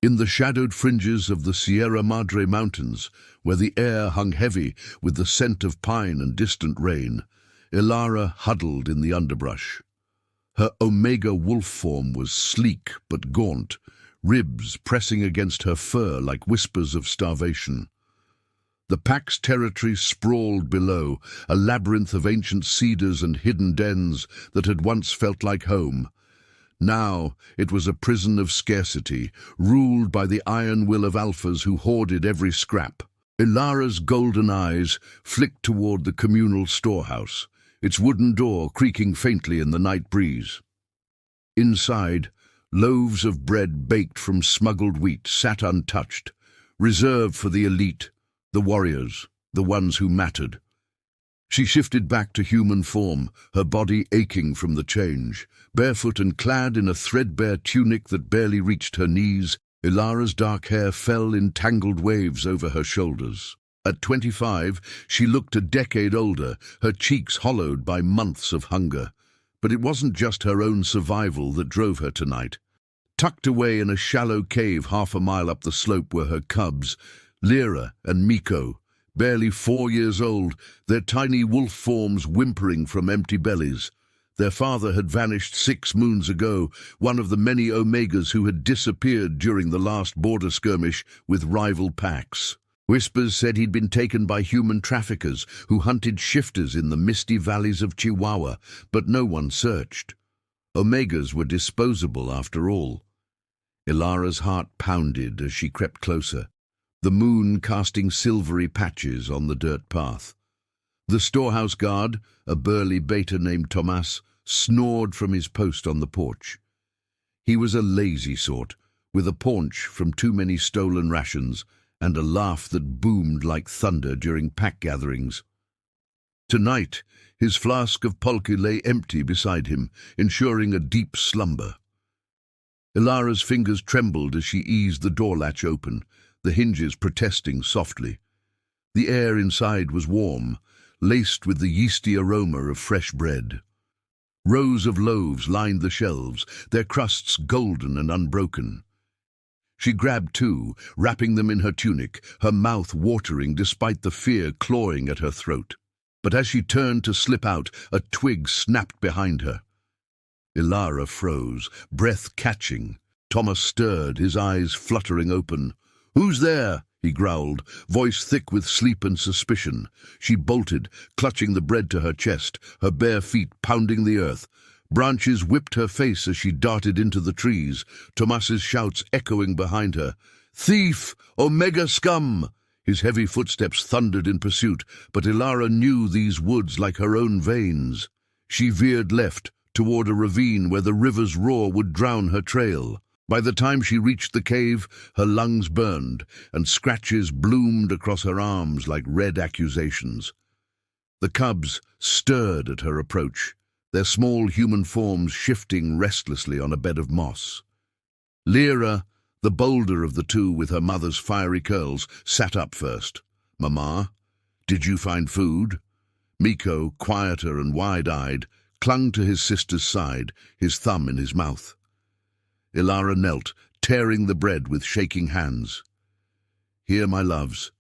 In the shadowed fringes of the Sierra Madre Mountains, where the air hung heavy with the scent of pine and distant rain, Ilara huddled in the underbrush. Her Omega wolf form was sleek but gaunt, ribs pressing against her fur like whispers of starvation. The pack's territory sprawled below, a labyrinth of ancient cedars and hidden dens that had once felt like home. Now it was a prison of scarcity, ruled by the iron will of alphas who hoarded every scrap. Ilara's golden eyes flicked toward the communal storehouse, its wooden door creaking faintly in the night breeze. Inside, loaves of bread baked from smuggled wheat sat untouched, reserved for the elite, the warriors, the ones who mattered. She shifted back to human form, her body aching from the change. Barefoot and clad in a threadbare tunic that barely reached her knees, Ilara's dark hair fell in tangled waves over her shoulders. At 25, she looked a decade older, her cheeks hollowed by months of hunger. But it wasn't just her own survival that drove her tonight. Tucked away in a shallow cave half a mile up the slope were her cubs, Lyra and Miko, barely 4 years old, their tiny wolf forms whimpering from empty bellies. Their father had vanished 6 moons ago, one of the many Omegas who had disappeared during the last border skirmish with rival packs. Whispers said he'd been taken by human traffickers who hunted shifters in the misty valleys of Chihuahua, but no one searched. Omegas were disposable after all. Ilara's heart pounded as she crept closer, the moon casting silvery patches on the dirt path. The storehouse guard, a burly beta named Tomas, snored from his post on the porch. He was a lazy sort, with a paunch from too many stolen rations and a laugh that boomed like thunder during pack gatherings. Tonight, his flask of pulque lay empty beside him, ensuring a deep slumber. Ilara's fingers trembled as she eased the door latch open, the hinges protesting softly. The air inside was warm, laced with the yeasty aroma of fresh bread. Rows of loaves lined the shelves, their crusts golden and unbroken. She grabbed 2, wrapping them in her tunic, her mouth watering despite the fear clawing at her throat. But as she turned to slip out, a twig snapped behind her. Ilara froze, breath catching. Thomas stirred, his eyes fluttering open. "Who's there?" he growled, voice thick with sleep and suspicion. She bolted, clutching the bread to her chest, her bare feet pounding the earth. Branches whipped her face as she darted into the trees, Tomas's shouts echoing behind her. "Thief! Omega scum!" His heavy footsteps thundered in pursuit, but Ilara knew these woods like her own veins. She veered left, toward a ravine where the river's roar would drown her trail. By the time she reached the cave, her lungs burned, and scratches bloomed across her arms like red accusations. The cubs stirred at her approach, their small human forms shifting restlessly on a bed of moss. Lyra, the bolder of the two with her mother's fiery curls, sat up first. "Mama, did you find food?" Miko, quieter and wide-eyed, clung to his sister's side, his thumb in his mouth. Ilara knelt, tearing the bread with shaking hands. "Here, my loves.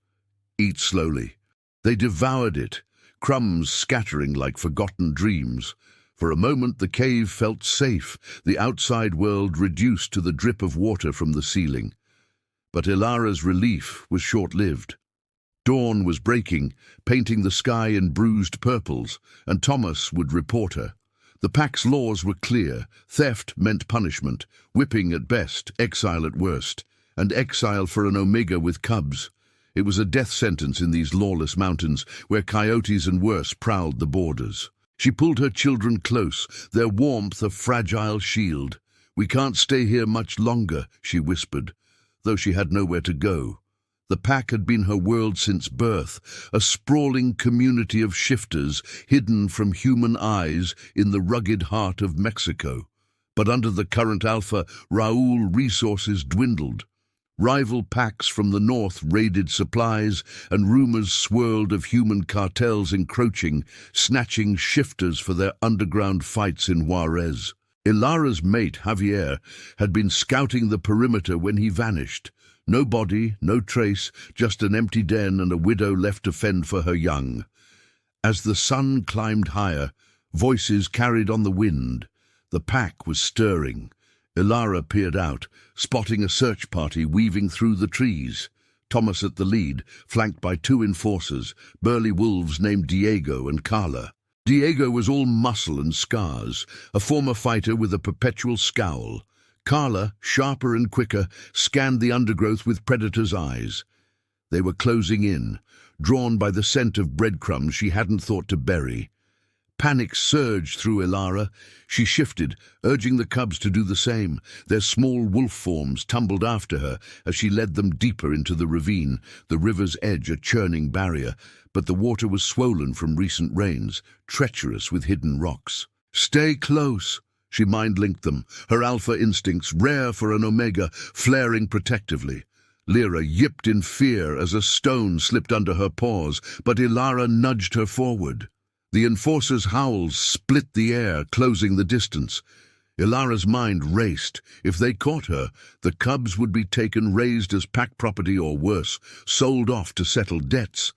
Eat slowly." They devoured it, crumbs scattering like forgotten dreams. For a moment the cave felt safe, the outside world reduced to the drip of water from the ceiling. But Ilara's relief was short-lived. Dawn was breaking, painting the sky in bruised purples, and Thomas would report her. The pack's laws were clear. Theft meant punishment, whipping at best, exile at worst, and exile for an Omega with cubs. It was a death sentence in these lawless mountains, where coyotes and worse prowled the borders. She pulled her children close, their warmth a fragile shield. "We can't stay here much longer," she whispered, though she had nowhere to go. The pack had been her world since birth, a sprawling community of shifters hidden from human eyes in the rugged heart of Mexico. But under the current alpha, Raúl resources dwindled. Rival packs from the north raided supplies, and rumors swirled of human cartels encroaching, snatching shifters for their underground fights in Juarez. Ilara's mate, Javier, had been scouting the perimeter when he vanished. No body, no trace, just an empty den and a widow left to fend for her young. As the sun climbed higher, voices carried on the wind. The pack was stirring. Ilara peered out, spotting a search party weaving through the trees. Thomas at the lead, flanked by two enforcers, burly wolves named Diego and Carla. Diego was all muscle and scars, a former fighter with a perpetual scowl. Carla, sharper and quicker, scanned the undergrowth with predator's eyes. They were closing in, drawn by the scent of breadcrumbs she hadn't thought to bury. Panic surged through Ilara. She shifted, urging the cubs to do the same. Their small wolf forms tumbled after her as she led them deeper into the ravine, the river's edge a churning barrier, but the water was swollen from recent rains, treacherous with hidden rocks. "Stay close," she mind-linked them, her alpha instincts, rare for an Omega, flaring protectively. Lyra yipped in fear as a stone slipped under her paws, but Ilara nudged her forward. The enforcer's howls split the air, closing the distance. Ilara's mind raced. If they caught her, the cubs would be taken, raised as pack property or worse, sold off to settle debts.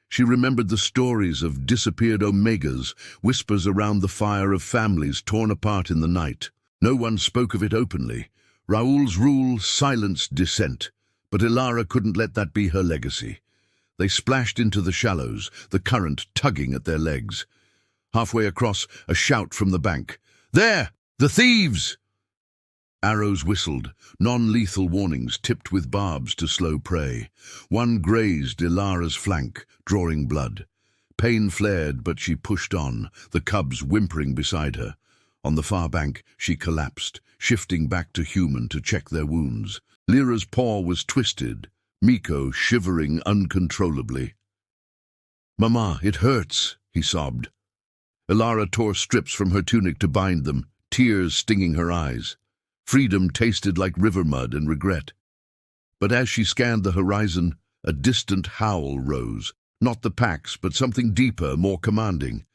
She remembered the stories of disappeared Omegas, whispers around the fire of families torn apart in the night. No one spoke of it openly. Raoul's rule silenced dissent, but Ilara couldn't let that be her legacy. They splashed into the shallows, the current tugging at their legs. Halfway across, a shout from the bank. "There! The thieves!" Arrows whistled, non-lethal warnings tipped with barbs to slow prey. One grazed Ilara's flank, drawing blood. Pain flared, but she pushed on, the cubs whimpering beside her. On the far bank, she collapsed, shifting back to human to check their wounds. Lyra's paw was twisted, Miko shivering uncontrollably. "Mama, it hurts," he sobbed. Ilara tore strips from her tunic to bind them, tears stinging her eyes. Freedom tasted like river mud and regret. But as she scanned the horizon, a distant howl rose, not the pack's, but something deeper, more commanding.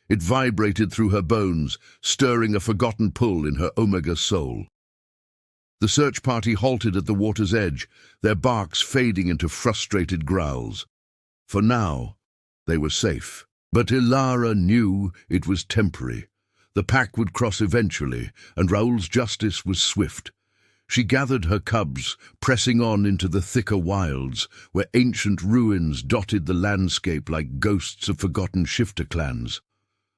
It vibrated through her bones, stirring a forgotten pull in her Omega soul. The search party halted at the water's edge, their barks fading into frustrated growls. For now, they were safe. But Ilara knew it was temporary. The pack would cross eventually, and Raoul's justice was swift. She gathered her cubs, pressing on into the thicker wilds, where ancient ruins dotted the landscape like ghosts of forgotten shifter clans.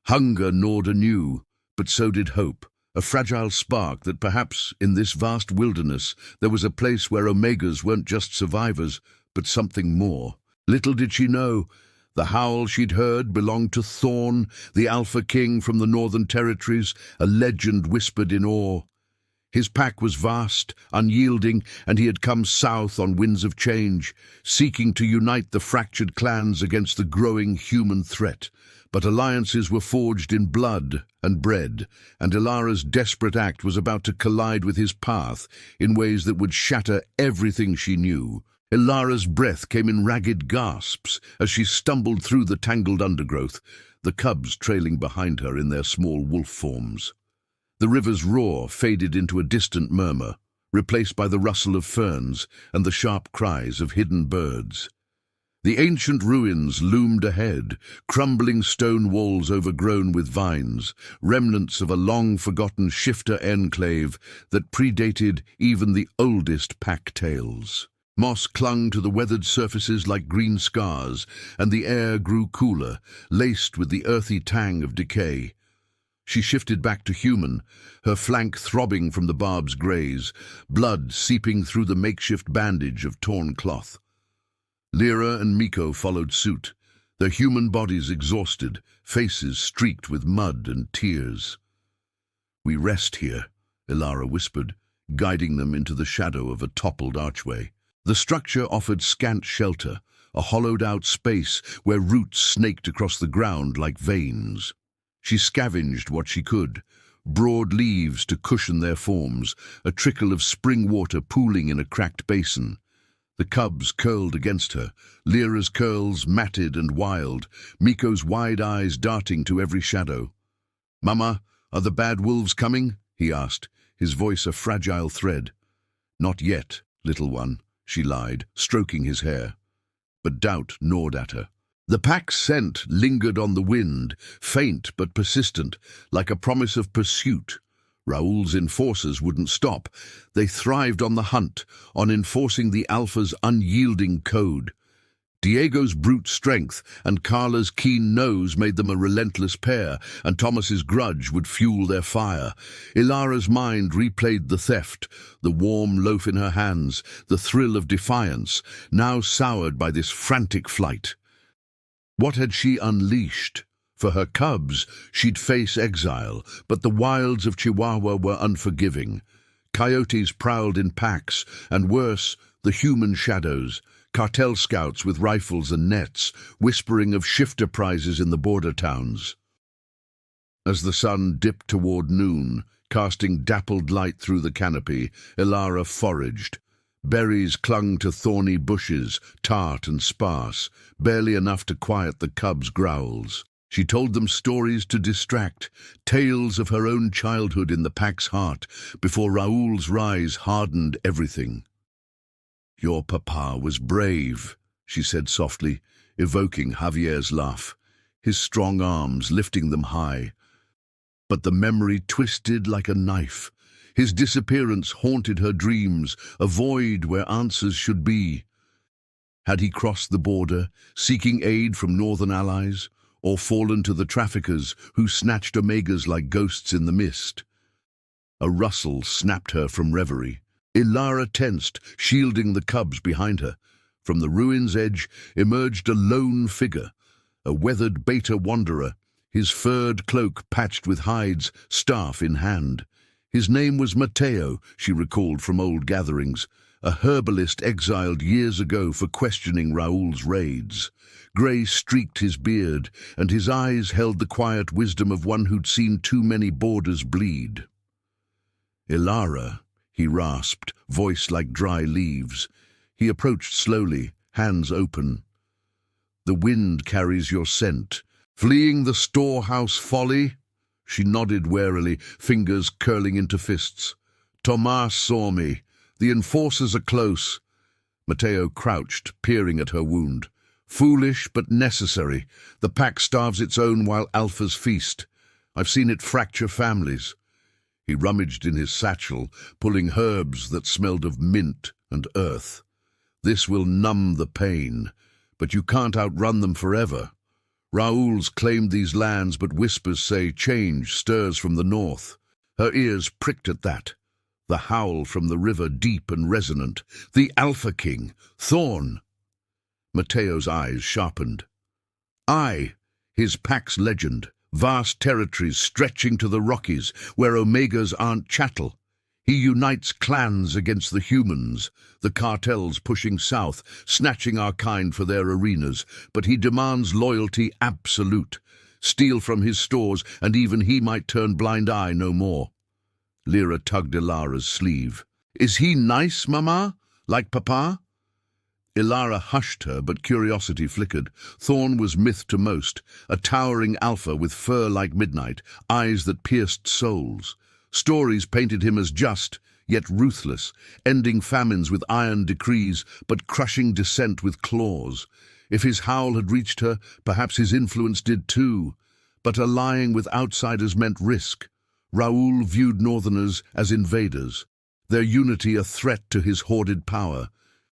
Hunger gnawed anew, but so did hope. A fragile spark that perhaps, in this vast wilderness, there was a place where Omegas weren't just survivors, but something more. Little did she know, the howl she'd heard belonged to Thorn, the Alpha King from the Northern Territories, a legend whispered in awe. His pack was vast, unyielding, and he had come south on winds of change, seeking to unite the fractured clans against the growing human threat. But alliances were forged in blood and bread, and Ilara's desperate act was about to collide with his path in ways that would shatter everything she knew. Ilara's breath came in ragged gasps as she stumbled through the tangled undergrowth, the cubs trailing behind her in their small wolf forms. The river's roar faded into a distant murmur, replaced by the rustle of ferns and the sharp cries of hidden birds. The ancient ruins loomed ahead, crumbling stone walls overgrown with vines, remnants of a long-forgotten shifter enclave that predated even the oldest pack tales. Moss clung to the weathered surfaces like green scars, and the air grew cooler, laced with the earthy tang of decay. She shifted back to human, her flank throbbing from the barb's graze, blood seeping through the makeshift bandage of torn cloth. Lyra and Miko followed suit, their human bodies exhausted, faces streaked with mud and tears. "We rest here," Ilara whispered, guiding them into the shadow of a toppled archway. The structure offered scant shelter, a hollowed-out space where roots snaked across the ground like veins. She scavenged what she could, broad leaves to cushion their forms, a trickle of spring water pooling in a cracked basin. The cubs curled against her, Lyra's curls matted and wild, Miko's wide eyes darting to every shadow. "Mama, are the bad wolves coming?" he asked, his voice a fragile thread. "Not yet, little one," she lied, stroking his hair. But doubt gnawed at her. The pack's scent lingered on the wind, faint but persistent, like a promise of pursuit. Raoul's enforcers wouldn't stop. They thrived on the hunt, on enforcing the Alpha's unyielding code. Diego's brute strength and Carla's keen nose made them a relentless pair, and Thomas's grudge would fuel their fire. Ilara's mind replayed the theft, the warm loaf in her hands, the thrill of defiance, now soured by this frantic flight. What had she unleashed? For her cubs, she'd face exile, but the wilds of Chihuahua were unforgiving. Coyotes prowled in packs, and worse, the human shadows. Cartel scouts with rifles and nets, whispering of shifter prizes in the border towns. As the sun dipped toward noon, casting dappled light through the canopy, Ilara foraged. Berries clung to thorny bushes, tart and sparse, barely enough to quiet the cubs' growls. She told them stories to distract, tales of her own childhood in the pack's heart, before Raoul's rise hardened everything. "Your papa was brave," she said softly, evoking Javier's laugh, his strong arms lifting them high. But the memory twisted like a knife. His disappearance haunted her dreams, a void where answers should be. Had he crossed the border, seeking aid from northern allies, or fallen to the traffickers who snatched omegas like ghosts in the mist? A rustle snapped her from reverie. Ilara tensed, shielding the cubs behind her. From the ruin's edge emerged a lone figure, a weathered beta wanderer, his furred cloak patched with hides, staff in hand. His name was Mateo, she recalled from old gatherings, a herbalist exiled years ago for questioning Raoul's raids. Grey streaked his beard, and his eyes held the quiet wisdom of one who'd seen too many borders bleed. "Ilara," he rasped, voice like dry leaves. He approached slowly, hands open. "The wind carries your scent. Fleeing the storehouse folly?" She nodded warily, fingers curling into fists. "Tomas saw me. The enforcers are close." Mateo crouched, peering at her wound. "Foolish, but necessary. The pack starves its own while alphas feast. I've seen it fracture families." He rummaged in his satchel, pulling herbs that smelled of mint and earth. "This will numb the pain, but you can't outrun them forever. Raoul's claimed these lands, but whispers say change stirs from the north." Her ears pricked at that. The howl from the river deep and resonant. The Alpha King, Thorn. Mateo's eyes sharpened. "Aye, his pack's legend. Vast territories stretching to the Rockies, where Omegas aren't chattel. He unites clans against the humans, the cartels pushing south, snatching our kind for their arenas, but he demands loyalty absolute. Steal from his stores, and even he might turn blind eye no more." Lyra tugged Ilara's sleeve. "Is he nice, Mama? Like Papa?" Ilara hushed her, but curiosity flickered. Thorn was myth to most, a towering alpha with fur like midnight, eyes that pierced souls. Stories painted him as just, yet ruthless, ending famines with iron decrees, but crushing dissent with claws. If his howl had reached her, perhaps his influence did too. But allying with outsiders meant risk. Raoul viewed northerners as invaders, their unity a threat to his hoarded power.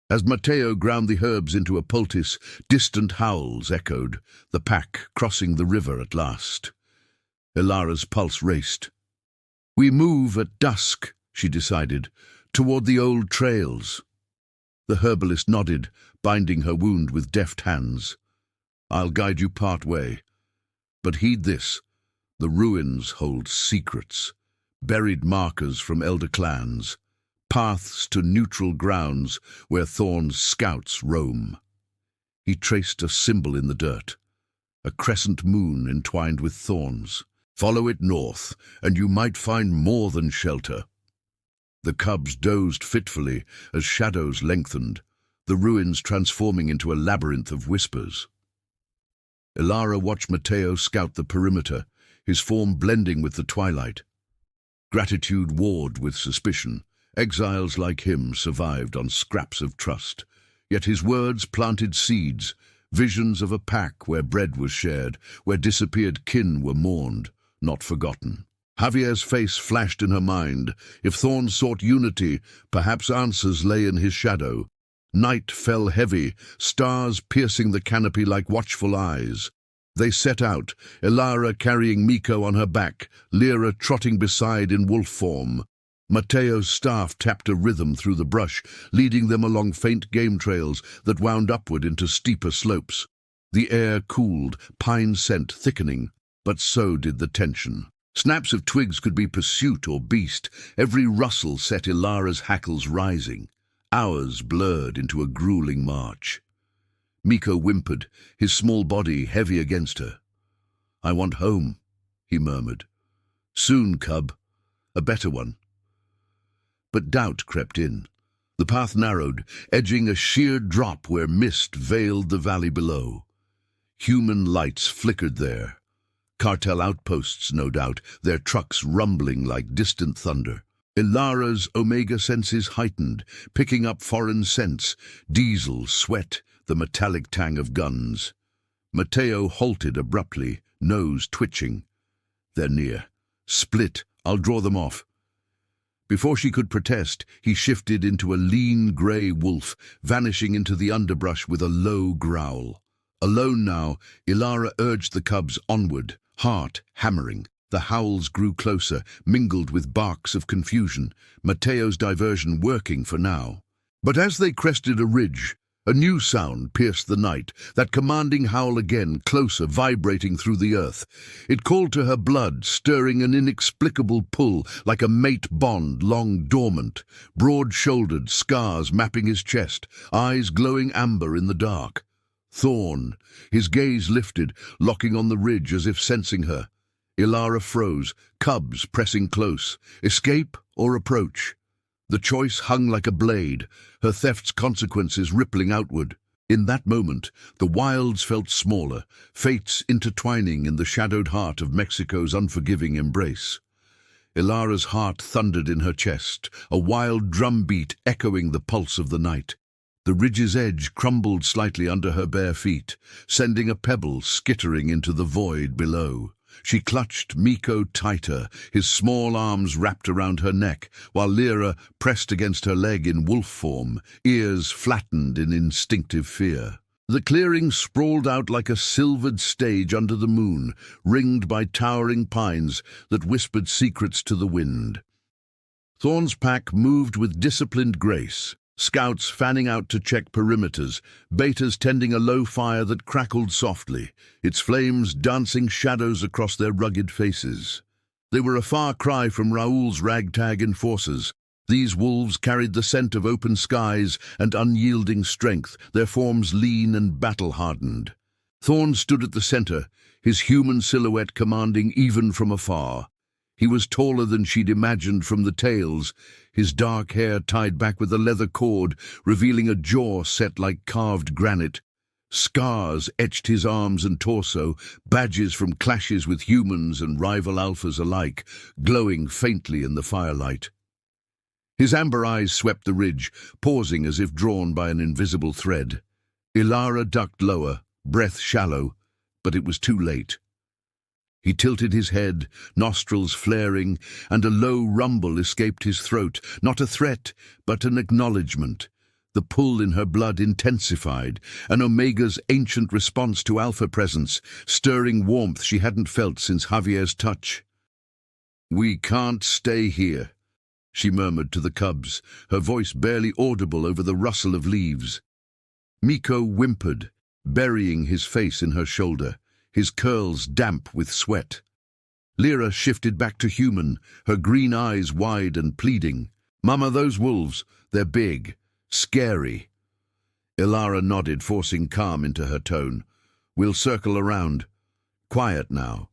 As Mateo ground the herbs into a poultice, distant howls echoed, the pack crossing the river at last. Ilara's pulse raced. "We move at dusk," she decided, "toward the old trails." The herbalist nodded, binding her wound with deft hands. "I'll guide you part way. But heed this, the ruins hold secrets, buried markers from elder clans, paths to neutral grounds where Thorn's scouts roam." He traced a symbol in the dirt, a crescent moon entwined with thorns. "Follow it north, and you might find more than shelter." The cubs dozed fitfully as shadows lengthened, the ruins transforming into a labyrinth of whispers. Ilara watched Mateo scout the perimeter, his form blending with the twilight. Gratitude warred with suspicion. Exiles like him survived on scraps of trust. Yet his words planted seeds, visions of a pack where bread was shared, where disappeared kin were mourned, not forgotten. Javier's face flashed in her mind. If Thorn sought unity, perhaps answers lay in his shadow. Night fell heavy, stars piercing the canopy like watchful eyes. They set out, Ilara carrying Miko on her back, Lyra trotting beside in wolf form. Mateo's staff tapped a rhythm through the brush, leading them along faint game trails that wound upward into steeper slopes. The air cooled, pine scent thickening, but so did the tension. Snaps of twigs could be pursuit or beast. Every rustle set Ilara's hackles rising. Hours blurred into a grueling march. Miko whimpered, his small body heavy against her. "I want home," he murmured. "Soon, cub. A better one." But doubt crept in. The path narrowed, edging a sheer drop where mist veiled the valley below. Human lights flickered there. Cartel outposts, no doubt, their trucks rumbling like distant thunder. Ilara's Omega senses heightened, picking up foreign scents, diesel, sweat, the metallic tang of guns. Mateo halted abruptly, nose twitching. "They're near. Split, I'll draw them off." Before she could protest, he shifted into a lean grey wolf, vanishing into the underbrush with a low growl. Alone now, Ilara urged the cubs onward, heart hammering. The howls grew closer, mingled with barks of confusion, Mateo's diversion working for now. But as they crested a ridge, a new sound pierced the night, that commanding howl again, closer, vibrating through the earth. It called to her blood, stirring an inexplicable pull, like a mate bond long dormant, broad-shouldered, scars mapping his chest, eyes glowing amber in the dark. Thorn, his gaze lifted, locking on the ridge as if sensing her. Ilara froze, cubs pressing close. Escape or approach? The choice hung like a blade, her theft's consequences rippling outward. In that moment, the wilds felt smaller, fates intertwining in the shadowed heart of Mexico's unforgiving embrace. Ilara's heart thundered in her chest, a wild drumbeat echoing the pulse of the night. The ridge's edge crumbled slightly under her bare feet, sending a pebble skittering into the void below. She clutched Miko tighter, his small arms wrapped around her neck, while Lyra pressed against her leg in wolf form, ears flattened in instinctive fear. The clearing sprawled out like a silvered stage under the moon, ringed by towering pines that whispered secrets to the wind. Thorn's pack moved with disciplined grace, scouts fanning out to check perimeters, betas tending a low fire that crackled softly, its flames dancing shadows across their rugged faces. They were a far cry from Raoul's ragtag enforcers. These wolves carried the scent of open skies and unyielding strength, their forms lean and battle-hardened. Thorn stood at the center, his human silhouette commanding even from afar. He was taller than she'd imagined from the tales, his dark hair tied back with a leather cord, revealing a jaw set like carved granite. Scars etched his arms and torso, badges from clashes with humans and rival alphas alike, glowing faintly in the firelight. His amber eyes swept the ridge, pausing as if drawn by an invisible thread. Ilara ducked lower, breath shallow, but it was too late. He tilted his head, nostrils flaring, and a low rumble escaped his throat, not a threat, but an acknowledgement. The pull in her blood intensified, an Omega's ancient response to Alpha presence, stirring warmth she hadn't felt since Javier's touch. "We can't stay here," she murmured to the cubs, her voice barely audible over the rustle of leaves. Miko whimpered, burying his face in her shoulder, his curls damp with sweat. Lyra shifted back to human, her green eyes wide and pleading. "Mama, those wolves, they're big, scary." Ilara nodded, forcing calm into her tone. "We'll circle around. Quiet now."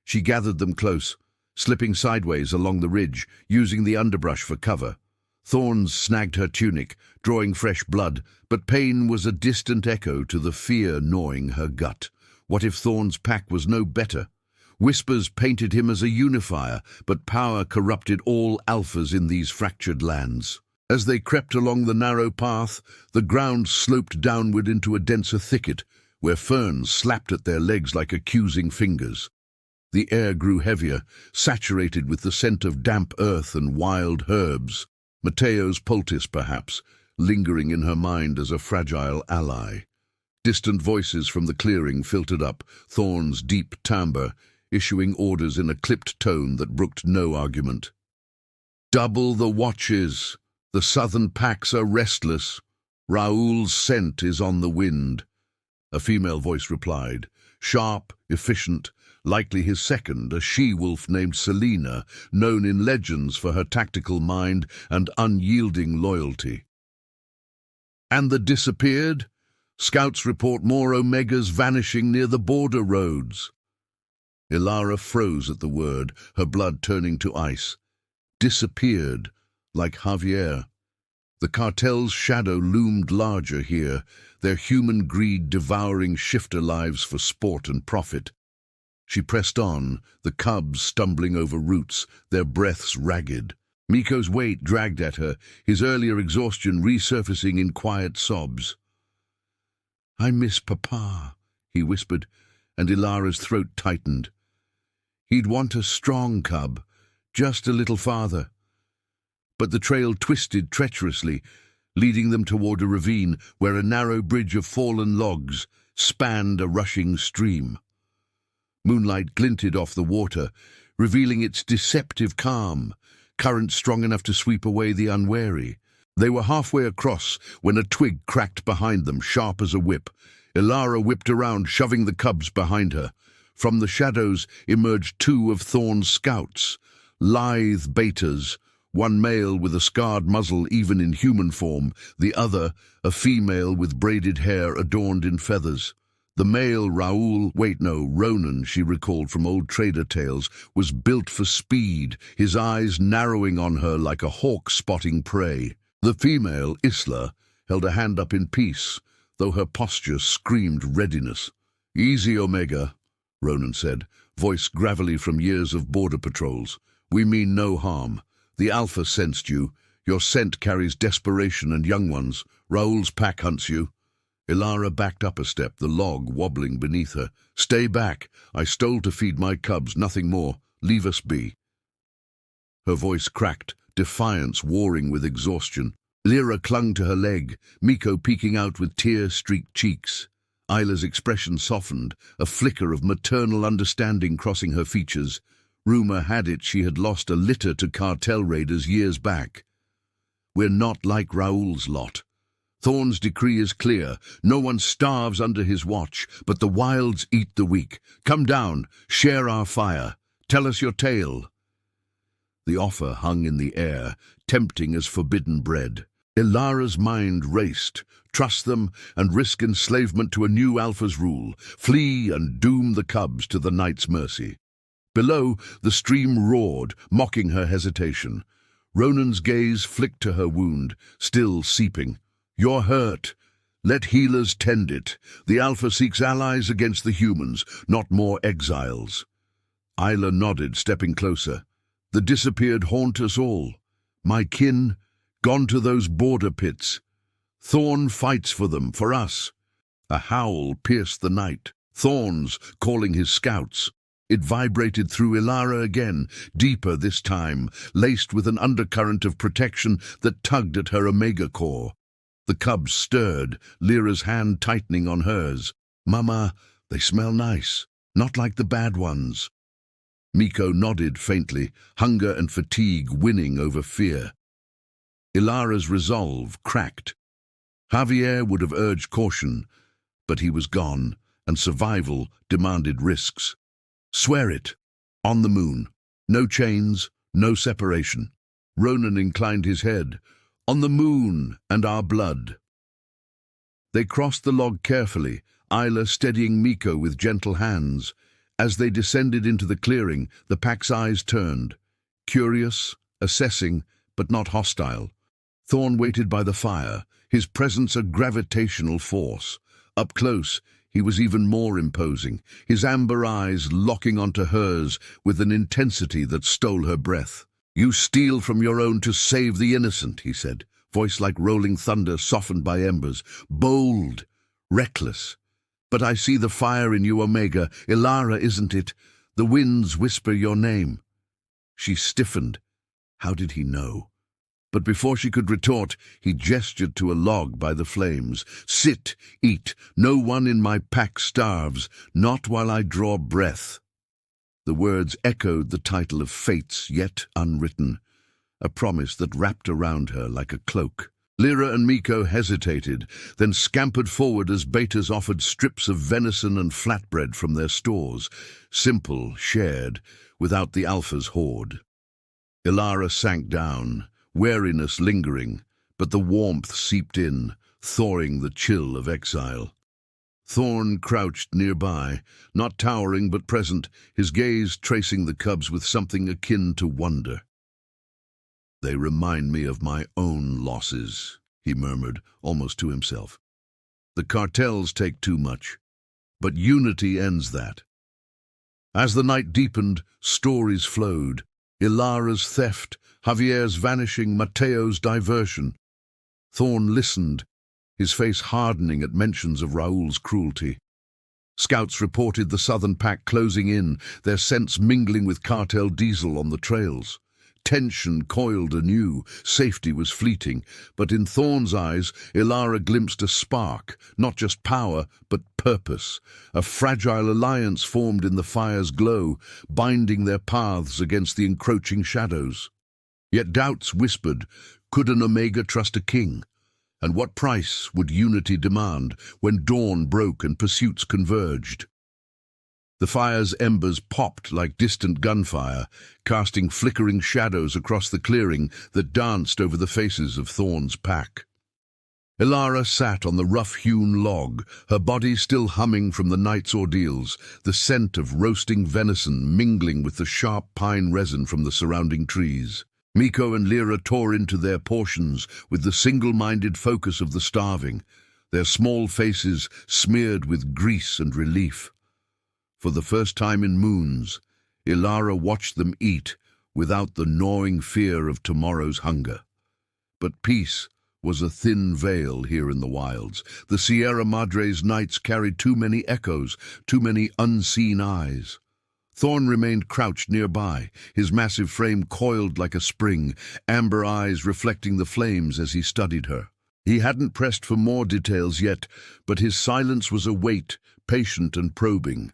She gathered them close, slipping sideways along the ridge, using the underbrush for cover. Thorns snagged her tunic, drawing fresh blood, but pain was a distant echo to the fear gnawing her gut. What if Thorn's pack was no better? Whispers painted him as a unifier, but power corrupted all alphas in these fractured lands. As they crept along the narrow path, the ground sloped downward into a denser thicket, where ferns slapped at their legs like accusing fingers. The air grew heavier, saturated with the scent of damp earth and wild herbs. Mateo's poultice, perhaps, lingering in her mind as a fragile ally. Distant voices from the clearing filtered up, Thorn's deep timbre, issuing orders in a clipped tone that brooked no argument. "Double the watches! The southern packs are restless. Raoul's scent is on the wind." A female voice replied, sharp, efficient, likely his second, a she-wolf named Selena, known in legends for her tactical mind and unyielding loyalty. "And the disappeared? Scouts report more Omegas vanishing near the border roads." Ilara froze at the word, her blood turning to ice. Disappeared, like Javier. The cartel's shadow loomed larger here, their human greed devouring shifter lives for sport and profit. She pressed on, the cubs stumbling over roots, their breaths ragged. Miko's weight dragged at her, his earlier exhaustion resurfacing in quiet sobs. "I miss Papa," he whispered, and Ilara's throat tightened. He'd want a strong cub, just a little farther. But the trail twisted treacherously, leading them toward a ravine where a narrow bridge of fallen logs spanned a rushing stream. Moonlight glinted off the water, revealing its deceptive calm, current strong enough to sweep away the unwary. They were halfway across when a twig cracked behind them, sharp as a whip. Ilara whipped around, shoving the cubs behind her. From the shadows emerged two of Thorn's scouts, lithe betas, one male with a scarred muzzle even in human form, the other a female with braided hair adorned in feathers. The male, Ronan, she recalled from old trader tales, was built for speed, his eyes narrowing on her like a hawk spotting prey. The female, Isla, held a hand up in peace, though her posture screamed readiness. "Easy, Omega," Ronan said, voice gravelly from years of border patrols. "We mean no harm. The Alpha sensed you. Your scent carries desperation and young ones. Raoul's pack hunts you." Ilara backed up a step, the log wobbling beneath her. "Stay back. I stole to feed my cubs, nothing more. Leave us be." Her voice cracked, defiance warring with exhaustion. Lyra clung to her leg, Miko peeking out with tear-streaked cheeks. Isla's expression softened, a flicker of maternal understanding crossing her features. Rumor had it she had lost a litter to cartel raiders years back. "We're not like Raoul's lot. Thorn's decree is clear. No one starves under his watch, but the wilds eat the weak. Come down, share our fire. Tell us your tale." The offer hung in the air, tempting as forbidden bread. Ilara's mind raced. Trust them and risk enslavement to a new Alpha's rule. Flee and doom the cubs to the night's mercy. Below, the stream roared, mocking her hesitation. Ronan's gaze flicked to her wound, still seeping. "You're hurt. Let healers tend it. The Alpha seeks allies against the humans, not more exiles." Isla nodded, stepping closer. "The disappeared haunt us all. My kin, gone to those border pits. Thorn fights for them, for us." A howl pierced the night. Thorn's calling his scouts. It vibrated through Ilara again, deeper this time, laced with an undercurrent of protection that tugged at her Omega core. The cubs stirred, Lyra's hand tightening on hers. "Mama, they smell nice, not like the bad ones." Miko nodded faintly, hunger and fatigue winning over fear. Ilara's resolve cracked. Javier would have urged caution, but he was gone, and survival demanded risks. "Swear it. On the moon. No chains, no separation." Ronan inclined his head. "On the moon and our blood." They crossed the log carefully, Isla steadying Miko with gentle hands. As they descended into the clearing, the pack's eyes turned. Curious, assessing, but not hostile. Thorn waited by the fire, his presence a gravitational force. Up close, He was even more imposing, his amber eyes locking onto hers with an intensity that stole her breath. "You steal from your own to save the innocent," he said, voice like rolling thunder softened by embers. "Bold, reckless. But I see the fire in you, Omega. Ilara, isn't it? The winds whisper your name." She stiffened. How did he know? But before she could retort, he gestured to a log by the flames. "Sit, eat. No one in my pack starves, not while I draw breath." The words echoed the title of Fates yet unwritten, a promise that wrapped around her like a cloak. Lyra and Miko hesitated, then scampered forward as Betas offered strips of venison and flatbread from their stores, simple, shared, without the Alpha's hoard. Ilara sank down, wariness lingering, but the warmth seeped in, thawing the chill of exile. Thorn crouched nearby, not towering but present, his gaze tracing the cubs with something akin to wonder. "They remind me of my own losses," he murmured, almost to himself. "The cartels take too much, but unity ends that." As the night deepened, stories flowed. Ilara's theft, Javier's vanishing, Mateo's diversion. Thorn listened, his face hardening at mentions of Raoul's cruelty. Scouts reported the southern pack closing in, their scents mingling with cartel diesel on the trails. Tension coiled anew, safety was fleeting, but in Thorn's eyes, Ilara glimpsed a spark, not just power, but purpose. A fragile alliance formed in the fire's glow, binding their paths against the encroaching shadows. Yet doubts whispered, could an Omega trust a king? And what price would unity demand when dawn broke and pursuits converged? The fire's embers popped like distant gunfire, casting flickering shadows across the clearing that danced over the faces of Thorn's pack. Ilara sat on the rough-hewn log, her body still humming from the night's ordeals, the scent of roasting venison mingling with the sharp pine resin from the surrounding trees. Miko and Lyra tore into their portions with the single-minded focus of the starving, their small faces smeared with grease and relief. For the first time in moons, Ilara watched them eat without the gnawing fear of tomorrow's hunger. But peace was a thin veil here in the wilds. The Sierra Madre's nights carried too many echoes, too many unseen eyes. Thorn remained crouched nearby, his massive frame coiled like a spring, amber eyes reflecting the flames as he studied her. He hadn't pressed for more details yet, but his silence was a weight, patient and probing.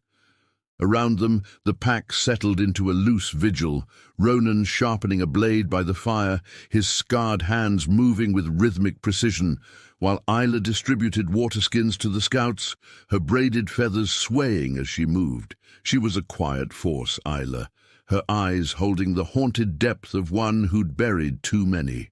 Around them, the pack settled into a loose vigil, Ronan sharpening a blade by the fire, his scarred hands moving with rhythmic precision, while Isla distributed waterskins to the scouts, her braided feathers swaying as she moved. She was a quiet force, Isla, her eyes holding the haunted depth of one who'd buried too many.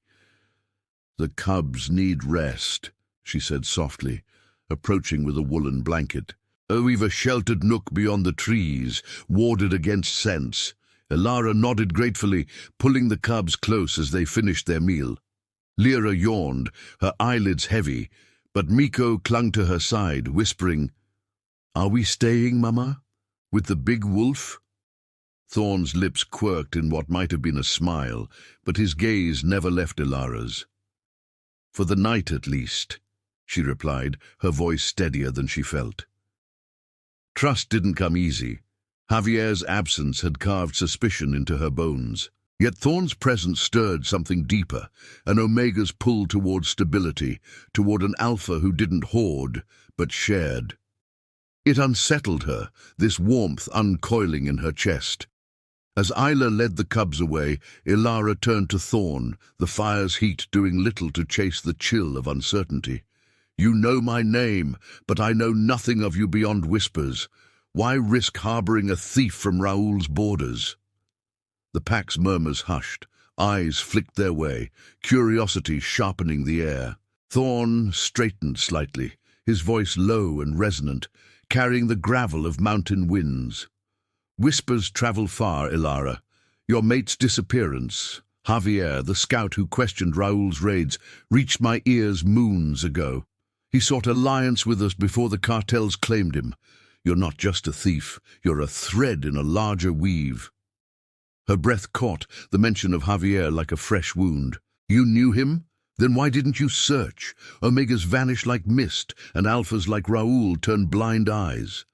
"The cubs need rest," she said softly, approaching with a woolen blanket. "We've a sheltered nook beyond the trees, warded against scents." Ilara nodded gratefully, pulling the cubs close as they finished their meal. Lyra yawned, her eyelids heavy, but Miko clung to her side, whispering, "Are we staying, Mama? With the big wolf?" Thorn's lips quirked in what might have been a smile, but his gaze never left Ilara's. "For the night, at least," she replied, her voice steadier than she felt. Trust didn't come easy. Javier's absence had carved suspicion into her bones. Yet Thorn's presence stirred something deeper, an Omega's pull toward stability, toward an Alpha who didn't hoard, but shared. It unsettled her, this warmth uncoiling in her chest. As Isla led the cubs away, Ilara turned to Thorn, the fire's heat doing little to chase the chill of uncertainty. "You know my name, but I know nothing of you beyond whispers. Why risk harboring a thief from Raoul's borders?" The pack's murmurs hushed, eyes flicked their way, curiosity sharpening the air. Thorn straightened slightly, his voice low and resonant, carrying the gravel of mountain winds. "Whispers travel far, Ilara. Your mate's disappearance, Javier, the scout who questioned Raoul's raids, reached my ears moons ago. He sought alliance with us before the cartels claimed him. You're not just a thief, you're a thread in a larger weave." Her breath caught the mention of Javier like a fresh wound. "You knew him? Then why didn't you search? Omegas vanish like mist, and alphas like Raoul turn blind eyes."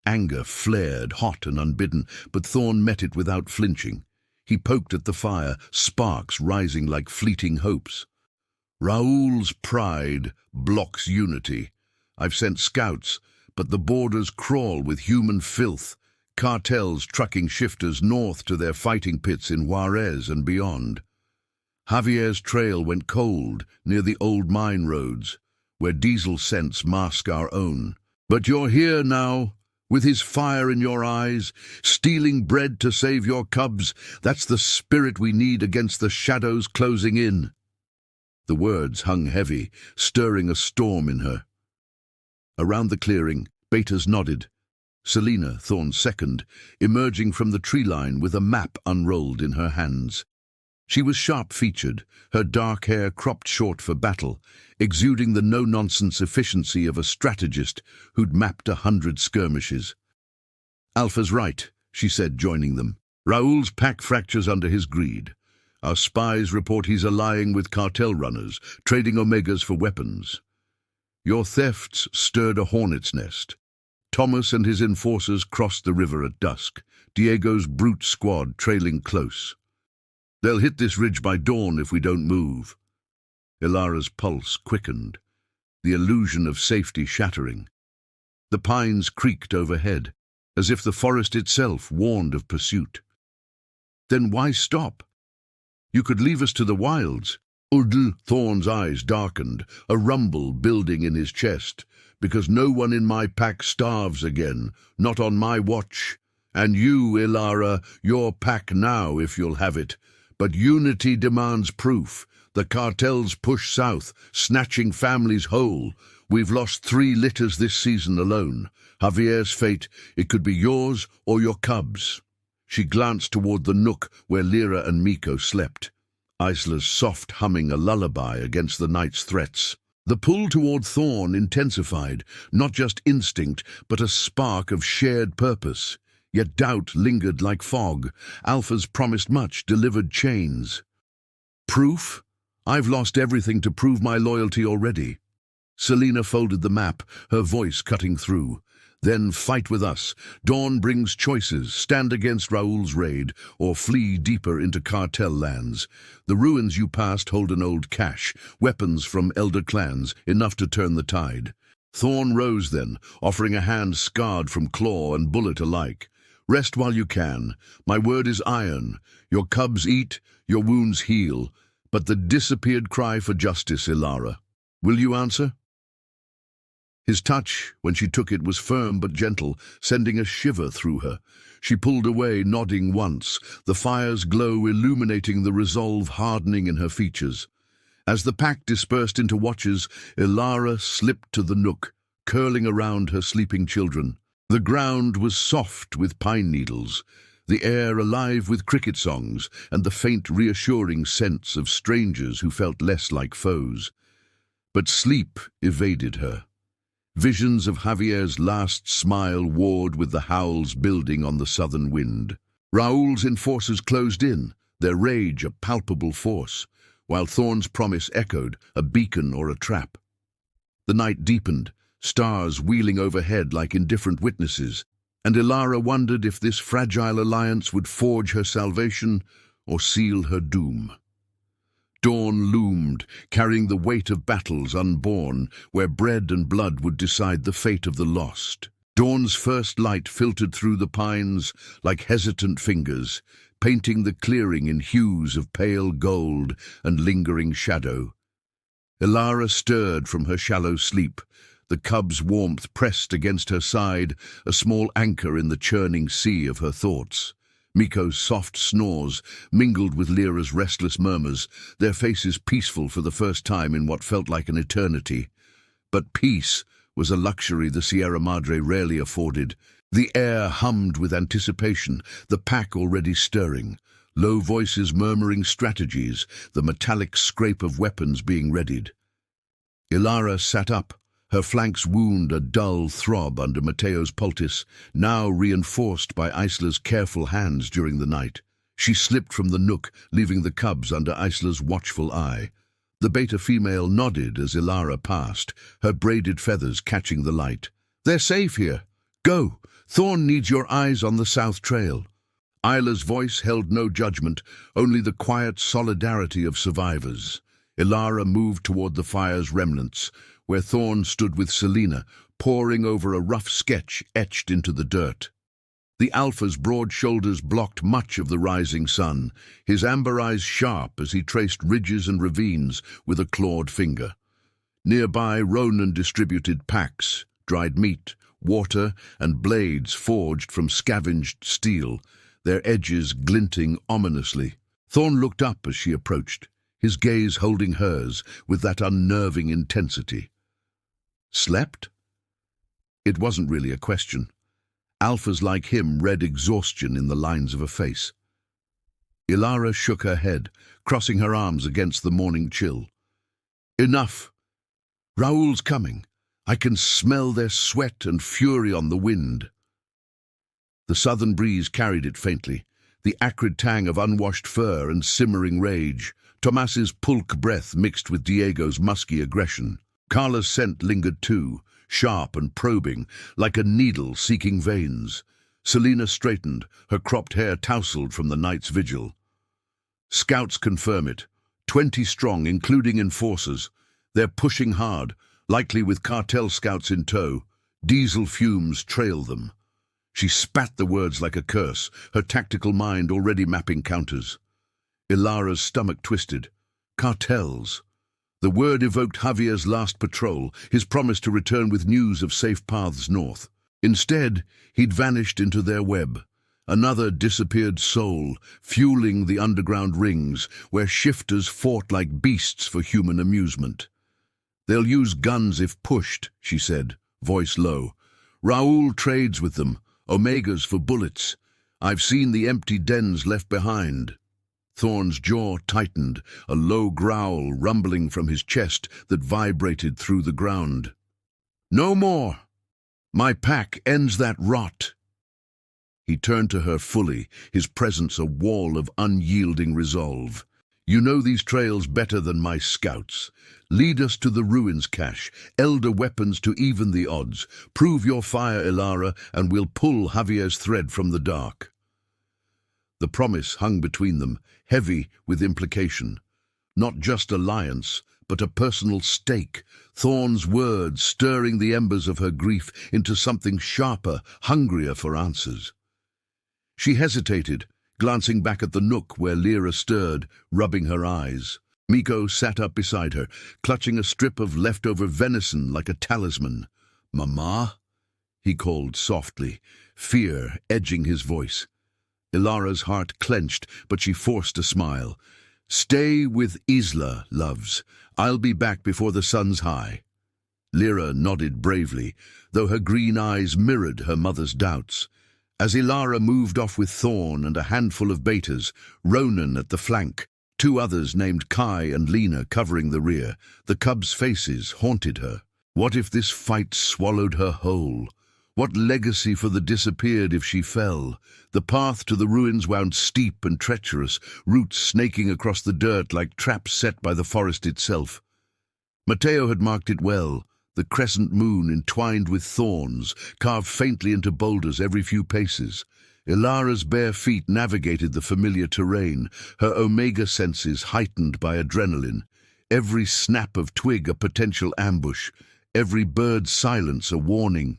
Anger flared, hot and unbidden, but Thorn met it without flinching. He poked at the fire, sparks rising like fleeting hopes. "Raoul's pride blocks unity. I've sent scouts, but the borders crawl with human filth. Cartels trucking shifters north to their fighting pits in Juarez and beyond. Javier's trail went cold near the old mine roads, where diesel scents mask our own. But you're here now, with his fire in your eyes, stealing bread to save your cubs. That's the spirit we need against the shadows closing in." The words hung heavy, stirring a storm in her. Around the clearing, Betas nodded. Selena, Thorn's second, emerging from the tree line with a map unrolled in her hands. She was sharp-featured, her dark hair cropped short for battle, exuding the no-nonsense efficiency of a strategist who'd mapped 100 skirmishes. "Alpha's right," she said, joining them. "Raoul's pack fractures under his greed. Our spies report he's allying with cartel runners, trading Omegas for weapons. Your thefts stirred a hornet's nest. Thomas and his enforcers crossed the river at dusk, Diego's brute squad trailing close. They'll hit this ridge by dawn if we don't move." Ilara's pulse quickened, the illusion of safety shattering. The pines creaked overhead, as if the forest itself warned of pursuit. "Then why stop? You could leave us to the wilds." Thorn's eyes darkened, a rumble building in his chest. "Because no one in my pack starves again, not on my watch. And you, Ilara, your pack now if you'll have it. But unity demands proof. The cartels push south, snatching families whole. We've lost 3 litters this season alone. Javier's fate, it could be yours or your cubs." She glanced toward the nook where Lyra and Miko slept, Isla's soft humming a lullaby against the night's threats. The pull toward Thorn intensified, not just instinct, but a spark of shared purpose. Yet doubt lingered like fog. Alphas promised much, delivered chains. "Proof? I've lost everything to prove my loyalty already." Selena folded the map, her voice cutting through. "Then fight with us. Dawn brings choices. Stand against Raoul's raid, or flee deeper into cartel lands. The ruins you passed hold an old cache, weapons from elder clans, enough to turn the tide." Thorn rose then, offering a hand scarred from claw and bullet alike. "Rest while you can. My word is iron. Your cubs eat, your wounds heal. But the disappeared cry for justice, Ilara. Will you answer?" His touch, when she took it, was firm but gentle, sending a shiver through her. She pulled away, nodding once, the fire's glow illuminating the resolve hardening in her features. As the pack dispersed into watches, Ilara slipped to the nook, curling around her sleeping children. The ground was soft with pine needles, the air alive with cricket songs, and the faint reassuring scents of strangers who felt less like foes. But sleep evaded her. Visions of Javier's last smile warred with the howls building on the southern wind. Raoul's enforcers closed in, their rage a palpable force, while Thorn's promise echoed, a beacon or a trap. The night deepened, stars wheeling overhead like indifferent witnesses, and Ilara wondered if this fragile alliance would forge her salvation or seal her doom. Dawn loomed, carrying the weight of battles unborn, where bread and blood would decide the fate of the lost. Dawn's first light filtered through the pines like hesitant fingers, painting the clearing in hues of pale gold and lingering shadow. Ilara stirred from her shallow sleep, the cub's warmth pressed against her side, a small anchor in the churning sea of her thoughts. Miko's soft snores mingled with Lyra's restless murmurs, their faces peaceful for the first time in what felt like an eternity. But peace was a luxury the Sierra Madre rarely afforded. The air hummed with anticipation, the pack already stirring, low voices murmuring strategies, the metallic scrape of weapons being readied. Ilara sat up, Her flanks wound a dull throb under Mateo's poultice, now reinforced by Isla's careful hands during the night. She slipped from the nook, leaving the cubs under Isla's watchful eye. The beta female nodded as Ilara passed, her braided feathers catching the light. "They're safe here. Go! Thorn needs your eyes on the south trail." Isla's voice held no judgment, only the quiet solidarity of survivors. Ilara moved toward the fire's remnants, where Thorn stood with Selena, poring over a rough sketch etched into the dirt. The Alpha's broad shoulders blocked much of the rising sun, his amber eyes sharp as he traced ridges and ravines with a clawed finger. Nearby, Ronan distributed packs, dried meat, water, and blades forged from scavenged steel, their edges glinting ominously. Thorn looked up as she approached, his gaze holding hers with that unnerving intensity. Slept? It wasn't really a question. Alphas like him read exhaustion in the lines of a face. Ilara shook her head, crossing her arms against the morning chill. "Enough. Raoul's coming. I can smell their sweat and fury on the wind." The southern breeze carried it faintly, the acrid tang of unwashed fur and simmering rage. Tomas's pulque breath mixed with Diego's musky aggression. Carla's scent lingered too, sharp and probing, like a needle seeking veins. Selena straightened, her cropped hair tousled from the night's vigil. "Scouts confirm it. 20 strong, including enforcers. They're pushing hard, likely with cartel scouts in tow. Diesel fumes trail them." She spat the words like a curse, her tactical mind already mapping counters. Ilara's stomach twisted. Cartels. The word evoked Javier's last patrol, his promise to return with news of safe paths north. Instead, he'd vanished into their web, another disappeared soul, fueling the underground rings, where shifters fought like beasts for human amusement. "They'll use guns if pushed," she said, voice low. "Raoul trades with them, Omegas for bullets. I've seen the empty dens left behind." Thorn's jaw tightened, a low growl rumbling from his chest that vibrated through the ground. "No more! My pack ends that rot." He turned to her fully, his presence a wall of unyielding resolve. "You know these trails better than my scouts. Lead us to the ruins cache, elder weapons to even the odds. Prove your fire, Ilara, and we'll pull Javier's thread from the dark." The promise hung between them, heavy with implication. Not just alliance, but a personal stake, Thorn's words stirring the embers of her grief into something sharper, hungrier for answers. She hesitated, glancing back at the nook where Lyra stirred, rubbing her eyes. Miko sat up beside her, clutching a strip of leftover venison like a talisman. "Mama?" he called softly, fear edging his voice. Ilara's heart clenched, but she forced a smile. "Stay with Isla, loves. I'll be back before the sun's high." Lyra nodded bravely, though her green eyes mirrored her mother's doubts. As Ilara moved off with Thorn and a handful of betas, Ronan at the flank, 2 others named Kai and Lena covering the rear, the cubs' faces haunted her. What if this fight swallowed her whole? What legacy for the disappeared if she fell? The path to the ruins wound steep and treacherous, roots snaking across the dirt like traps set by the forest itself. Mateo had marked it well, the crescent moon entwined with thorns, carved faintly into boulders every few paces. Ilara's bare feet navigated the familiar terrain, her omega senses heightened by adrenaline. Every snap of twig a potential ambush, every bird's silence a warning.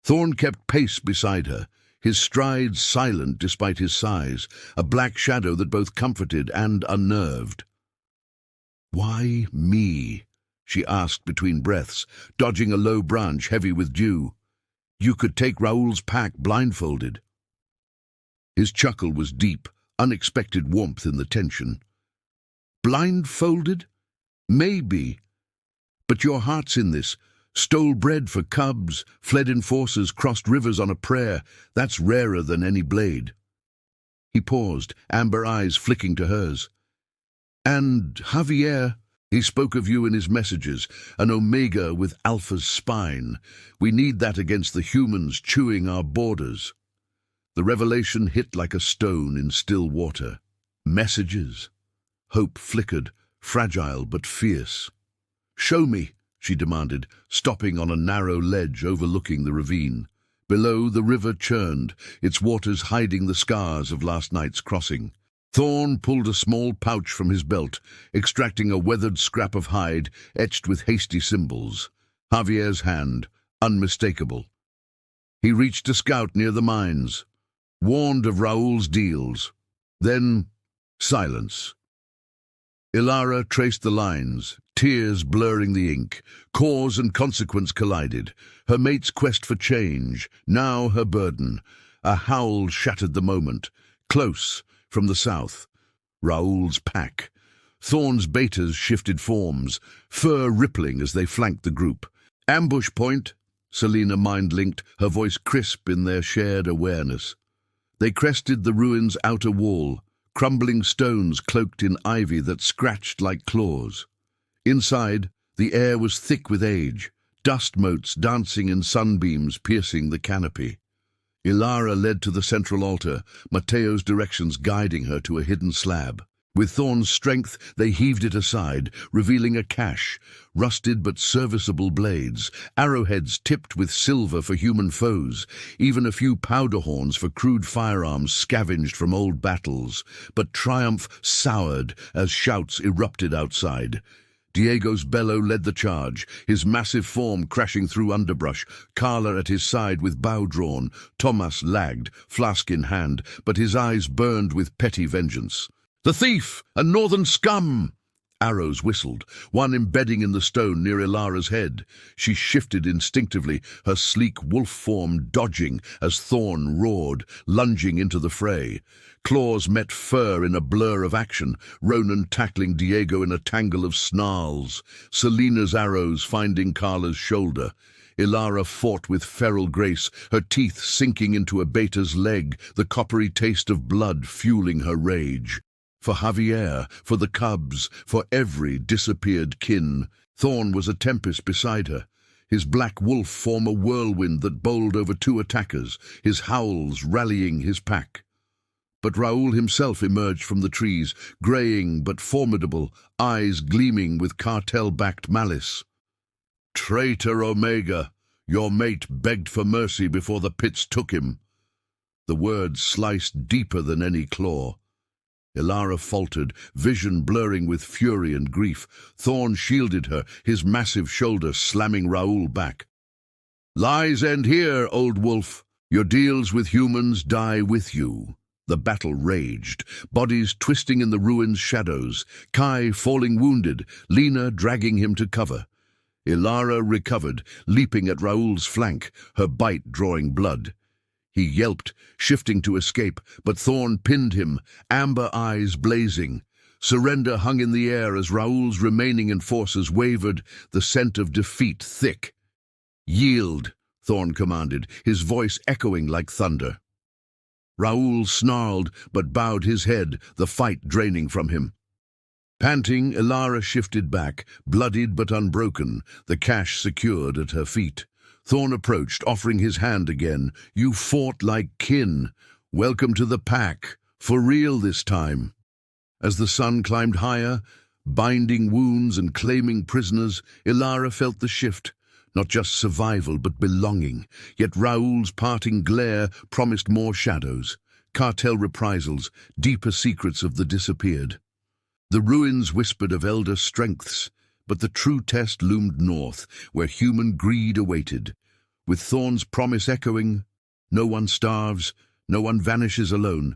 Thorn kept pace beside her, his strides silent despite his size, a black shadow that both comforted and unnerved. "Why me?" she asked between breaths, dodging a low branch heavy with dew. "You could take Raoul's pack blindfolded." His chuckle was deep, unexpected warmth in the tension. "Blindfolded? Maybe. But your heart's in this. Stole bread for cubs, fled enforcers, crossed rivers on a prayer. That's rarer than any blade." He paused, amber eyes flicking to hers. "And Javier," He spoke of you in his messages, an Omega with Alpha's spine. We need that against the humans chewing our borders. The revelation hit like a stone in still water. Messages? Hope flickered, fragile but fierce. "Show me," she demanded, stopping on a narrow ledge overlooking the ravine. Below, the river churned, its waters hiding the scars of last night's crossing. Thorn pulled a small pouch from his belt, extracting a weathered scrap of hide etched with hasty symbols. Javier's hand, unmistakable. He reached a scout near the mines, warned of Raoul's deals. Then, silence. Ilara traced the lines, tears blurring the ink. Cause and consequence collided. Her mate's quest for change, now her burden. A howl shattered the moment. Close, from the south. Raoul's pack. Thorn's betas shifted forms, fur rippling as they flanked the group. "Ambush point," Selena mind-linked, her voice crisp in their shared awareness. They crested the ruin's outer wall, crumbling stones cloaked in ivy that scratched like claws. Inside, the air was thick with age, dust motes dancing in sunbeams piercing the canopy. Ilara led to the central altar, Mateo's directions guiding her to a hidden slab. With Thorn's strength, they heaved it aside, revealing a cache, rusted but serviceable blades, arrowheads tipped with silver for human foes, even a few powder horns for crude firearms scavenged from old battles. But triumph soured as shouts erupted outside. Diego's bellow led the charge, his massive form crashing through underbrush, Carla at his side with bow drawn. Tomas lagged, flask in hand, but his eyes burned with petty vengeance. "The thief! A northern scum!" Arrows whistled, one embedding in the stone near Ilara's head. She shifted instinctively, her sleek wolf form dodging as Thorn roared, lunging into the fray. Claws met fur in a blur of action, Ronan tackling Diego in a tangle of snarls, Selena's arrows finding Carla's shoulder. Ilara fought with feral grace, her teeth sinking into a beta's leg, the coppery taste of blood fueling her rage. For Javier, for the cubs, for every disappeared kin. Thorn was a tempest beside her, his black wolf form a whirlwind that bowled over two attackers, his howls rallying his pack. But Raoul himself emerged from the trees, greying but formidable, eyes gleaming with cartel-backed malice. "Traitor Omega, your mate begged for mercy before the pits took him." The words sliced deeper than any claw. Ilara faltered, vision blurring with fury and grief. Thorn shielded her, his massive shoulder slamming Raoul back. "Lies end here, old wolf. Your deals with humans die with you." The battle raged, bodies twisting in the ruins' shadows, Kai falling wounded, Lena dragging him to cover. Ilara recovered, leaping at Raoul's flank, her bite drawing blood. He yelped, shifting to escape, but Thorn pinned him, amber eyes blazing. Surrender hung in the air as Raoul's remaining enforcers wavered, the scent of defeat thick. "Yield," Thorn commanded, his voice echoing like thunder. Raoul snarled, but bowed his head, the fight draining from him. Panting, Ilara shifted back, bloodied but unbroken, the cache secured at her feet. Thorn approached, offering his hand again. "You fought like kin. Welcome to the pack, for real this time." As the sun climbed higher, binding wounds and claiming prisoners, Ilara felt the shift. Not just survival, but belonging. Yet Raoul's parting glare promised more shadows, cartel reprisals, deeper secrets of the disappeared. The ruins whispered of elder strengths, but the true test loomed north, where human greed awaited. With Thorn's promise echoing, no one starves, no one vanishes alone.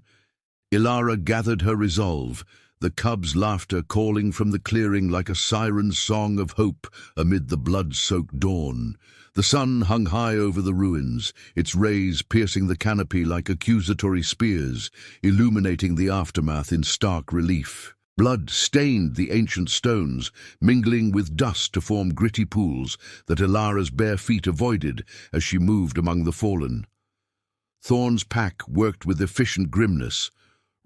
Ilara gathered her resolve, the cubs' laughter calling from the clearing like a siren's song of hope amid the blood-soaked dawn. The sun hung high over the ruins, its rays piercing the canopy like accusatory spears, illuminating the aftermath in stark relief. Blood stained the ancient stones, mingling with dust to form gritty pools that Ilara's bare feet avoided as she moved among the fallen. Thorn's pack worked with efficient grimness,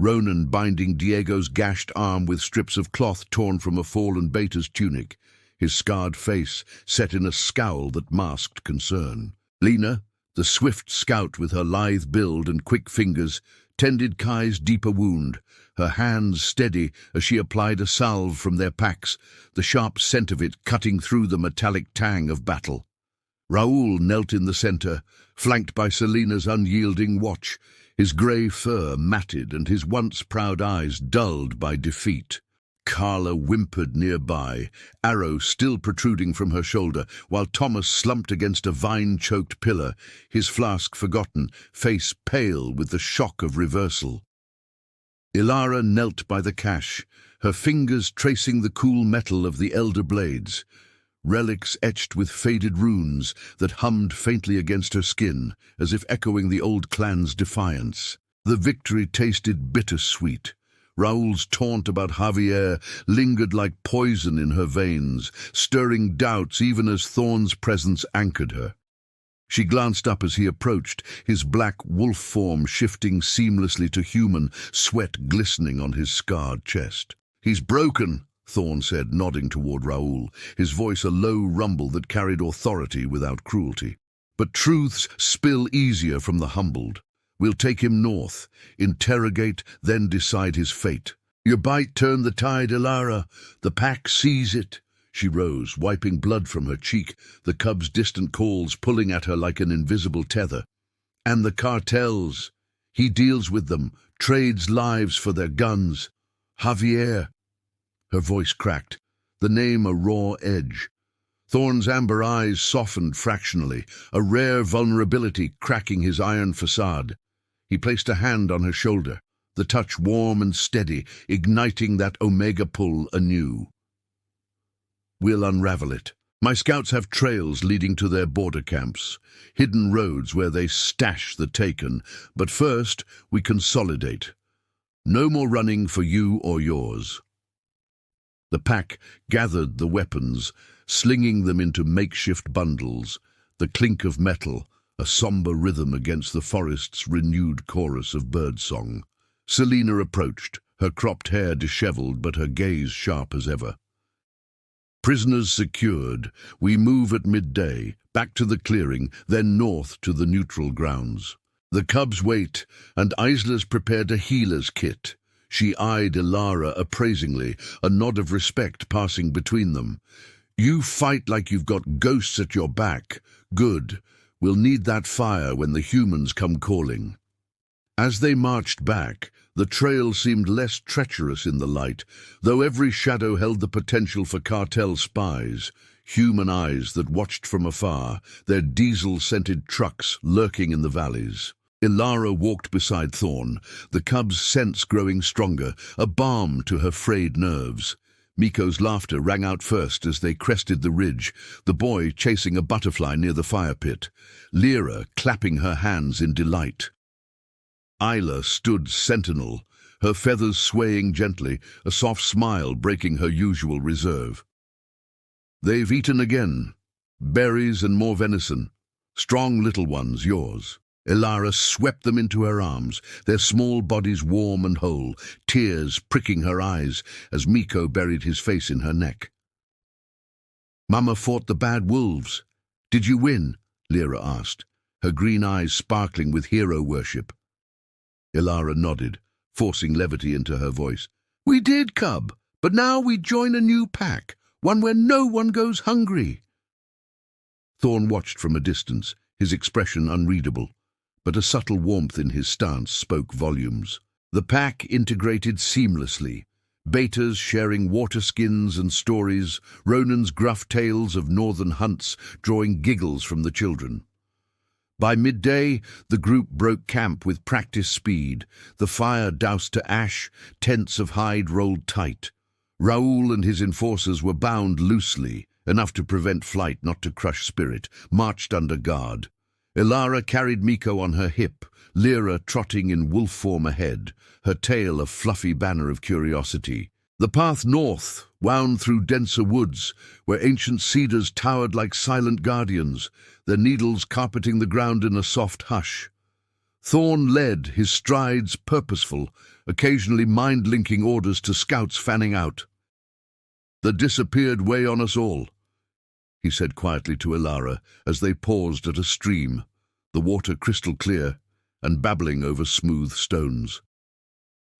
Ronan binding Diego's gashed arm with strips of cloth torn from a fallen Beta's tunic, his scarred face set in a scowl that masked concern. Lena, the swift scout with her lithe build and quick fingers, tended Kai's deeper wound, her hands steady as she applied a salve from their packs, the sharp scent of it cutting through the metallic tang of battle. Raoul knelt in the center, flanked by Selina's unyielding watch, his grey fur matted and his once proud eyes dulled by defeat. Carla whimpered nearby, arrow still protruding from her shoulder, while Thomas slumped against a vine-choked pillar, his flask forgotten, face pale with the shock of reversal. Ilara knelt by the cache, her fingers tracing the cool metal of the elder blades, relics etched with faded runes that hummed faintly against her skin, as if echoing the old clan's defiance. The victory tasted bittersweet. Raoul's taunt about Javier lingered like poison in her veins, stirring doubts even as Thorn's presence anchored her. She glanced up as he approached, his black wolf form shifting seamlessly to human, sweat glistening on his scarred chest. "He's broken," Thorn said, nodding toward Raoul, his voice a low rumble that carried authority without cruelty. "But truths spill easier from the humbled. We'll take him north, interrogate, then decide his fate. Your bite turned the tide, Ilara. The pack sees it." She rose, wiping blood from her cheek, the cub's distant calls pulling at her like an invisible tether. "And the cartels. He deals with them, trades lives for their guns. Javier." Her voice cracked, the name a raw edge. Thorn's amber eyes softened fractionally, a rare vulnerability cracking his iron facade. He placed a hand on her shoulder, the touch warm and steady, igniting that Omega pull anew. "We'll unravel it. My scouts have trails leading to their border camps, hidden roads where they stash the taken, but first we consolidate. No more running for you or yours." The pack gathered the weapons, slinging them into makeshift bundles, the clink of metal, a somber rhythm against the forest's renewed chorus of birdsong. Selina approached, her cropped hair disheveled but her gaze sharp as ever. "Prisoners secured, we move at midday, back to the clearing, then north to the neutral grounds. The cubs wait, and Isla's prepared a healer's kit." She eyed Ilara appraisingly, a nod of respect passing between them. "You fight like you've got ghosts at your back. Good. We'll need that fire when the humans come calling." As they marched back, the trail seemed less treacherous in the light, though every shadow held the potential for cartel spies, human eyes that watched from afar, their diesel-scented trucks lurking in the valleys. Ilara walked beside Thorn, the cub's sense growing stronger, a balm to her frayed nerves. Miko's laughter rang out first as they crested the ridge, the boy chasing a butterfly near the fire pit, Lyra clapping her hands in delight. Isla stood sentinel, her feathers swaying gently, a soft smile breaking her usual reserve. "They've eaten again. Berries and more venison. Strong little ones, yours." Ilara swept them into her arms, their small bodies warm and whole, tears pricking her eyes as Miko buried his face in her neck. "Mama fought the bad wolves. Did you win?" Lyra asked, her green eyes sparkling with hero worship. Ilara nodded, forcing levity into her voice. "We did, cub, but now we join a new pack, one where no one goes hungry." Thorn watched from a distance, his expression unreadable, but a subtle warmth in his stance spoke volumes. The pack integrated seamlessly, Betas sharing water skins and stories, Ronan's gruff tales of northern hunts drawing giggles from the children. By midday, the group broke camp with practice speed, the fire doused to ash, tents of hide rolled tight. Raoul and his enforcers were bound loosely, enough to prevent flight, not to crush spirit, marched under guard. Ilara carried Miko on her hip, Lyra trotting in wolf form ahead, her tail a fluffy banner of curiosity. The path north wound through denser woods, where ancient cedars towered like silent guardians, their needles carpeting the ground in a soft hush. Thorn led, his strides purposeful, occasionally mind-linking orders to scouts fanning out. "The disappeared weigh on us all," he said quietly to Ilara as they paused at a stream, the water crystal clear and babbling over smooth stones.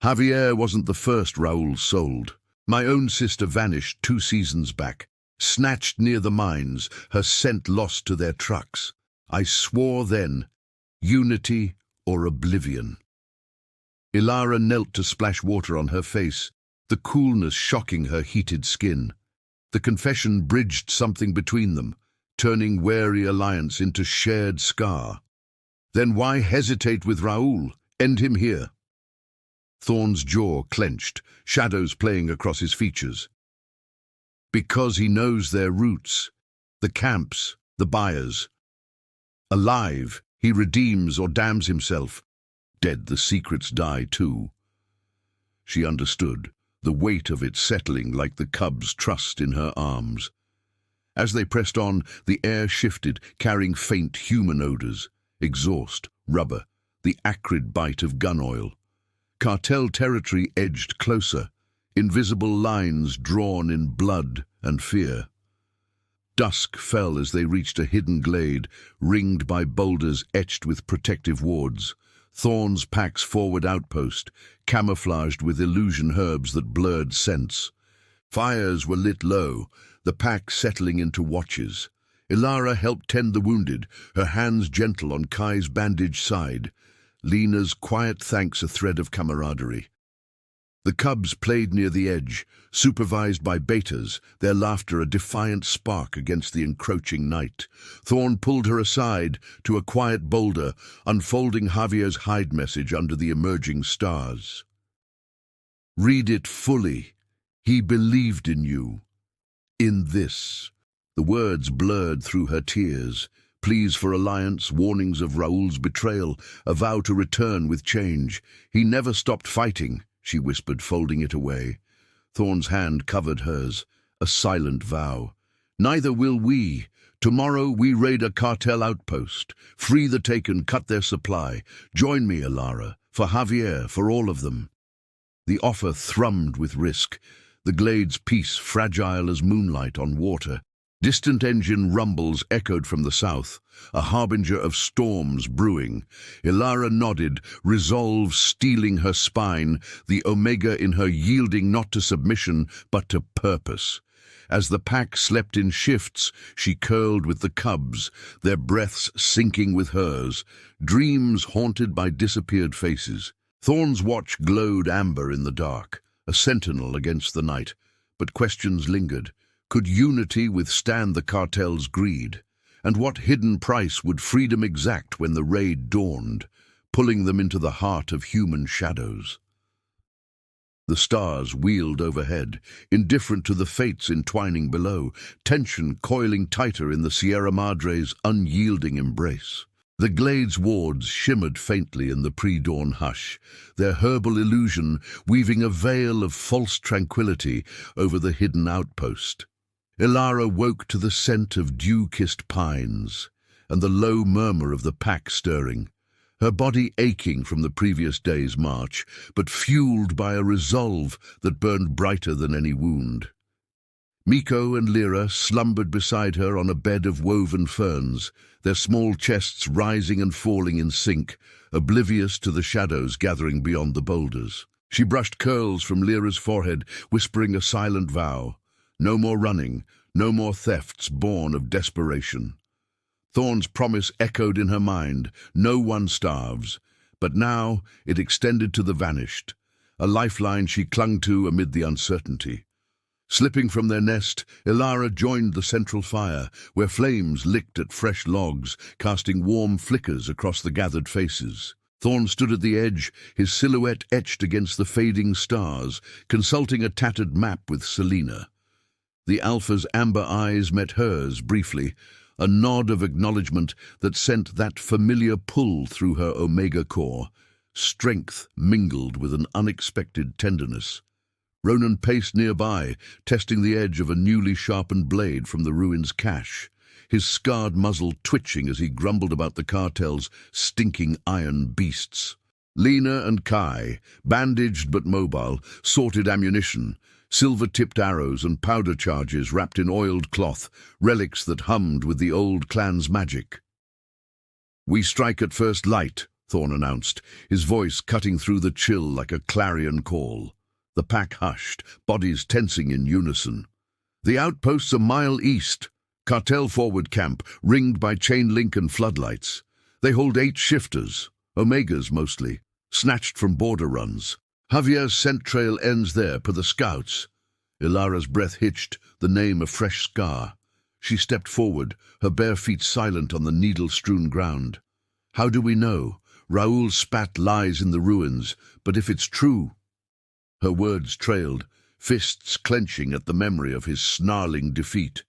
"Javier wasn't the first Raoul sold. My own sister vanished 2 seasons back, snatched near the mines, her scent lost to their trucks. I swore then, unity or oblivion." Ilara knelt to splash water on her face, the coolness shocking her heated skin. The confession bridged something between them, turning wary alliance into shared scar. Then why hesitate with Raoul? End him here. Thorn's jaw clenched, shadows playing across his features. Because he knows their roots, the camps, the buyers. Alive, he redeems or damns himself. Dead, the secrets die too. She understood, the weight of it settling like the cub's trust in her arms. As they pressed on, the air shifted, carrying faint human odors, exhaust, rubber, the acrid bite of gun oil. Cartel territory edged closer, invisible lines drawn in blood and fear. Dusk fell as they reached a hidden glade, ringed by boulders etched with protective wards. Thorn's pack's forward outpost, camouflaged with illusion herbs that blurred scents. Fires were lit low, the pack settling into watches. Ilara helped tend the wounded, her hands gentle on Kai's bandaged side. Lena's quiet thanks a thread of camaraderie. The cubs played near the edge, supervised by betas, their laughter a defiant spark against the encroaching night. Thorn pulled her aside to a quiet boulder, unfolding Javier's hide message under the emerging stars. "Read it fully. He believed in you. In this." The words blurred through her tears. Pleas for alliance, warnings of Raoul's betrayal, a vow to return with change. "He never stopped fighting," she whispered, folding it away. Thorn's hand covered hers, a silent vow. "Neither will we. Tomorrow we raid a cartel outpost, free the taken, cut their supply. Join me, Ilara, for Javier, for all of them." The offer thrummed with risk, the glade's peace fragile as moonlight on water. Distant engine rumbles echoed from the south, a harbinger of storms brewing. Ilara nodded, resolve steeling her spine, the omega in her yielding not to submission but to purpose. As the pack slept in shifts, she curled with the cubs, their breaths syncing with hers, dreams haunted by disappeared faces. Thorn's watch glowed amber in the dark, a sentinel against the night, but questions lingered. Could unity withstand the cartel's greed? And what hidden price would freedom exact when the raid dawned, pulling them into the heart of human shadows? The stars wheeled overhead, indifferent to the fates entwining below, tension coiling tighter in the Sierra Madre's unyielding embrace. The glade's wards shimmered faintly in the pre-dawn hush, their herbal illusion weaving a veil of false tranquility over the hidden outpost. Ilara woke to the scent of dew-kissed pines and the low murmur of the pack stirring, her body aching from the previous day's march, but fueled by a resolve that burned brighter than any wound. Miko and Lyra slumbered beside her on a bed of woven ferns, their small chests rising and falling in sync, oblivious to the shadows gathering beyond the boulders. She brushed curls from Lyra's forehead, whispering a silent vow. No more running, no more thefts born of desperation. Thorn's promise echoed in her mind, no one starves, but now it extended to the vanished, a lifeline she clung to amid the uncertainty. Slipping from their nest, Ilara joined the central fire, where flames licked at fresh logs, casting warm flickers across the gathered faces. Thorn stood at the edge, his silhouette etched against the fading stars, consulting a tattered map with Selena. The Alpha's amber eyes met hers briefly, a nod of acknowledgement that sent that familiar pull through her omega core, strength mingled with an unexpected tenderness. Ronan paced nearby, testing the edge of a newly sharpened blade from the ruin's cache, his scarred muzzle twitching as he grumbled about the cartel's stinking iron beasts. Lena and Kai, bandaged but mobile, sorted ammunition, silver-tipped arrows and powder charges wrapped in oiled cloth, relics that hummed with the old clan's magic. "We strike at first light," Thorn announced, his voice cutting through the chill like a clarion call. The pack hushed, bodies tensing in unison. "The outposts a mile east. Cartel forward camp, ringed by chain link and floodlights. They hold 8 shifters, Omegas mostly, snatched from border runs. Javier's scent trail ends there, per the scouts." Ilara's breath hitched, the name a fresh scar. She stepped forward, her bare feet silent on the needle-strewn ground. "How do we know? Raoul's spat lies in the ruins, but if it's true—" Her words trailed, fists clenching at the memory of his snarling defeat.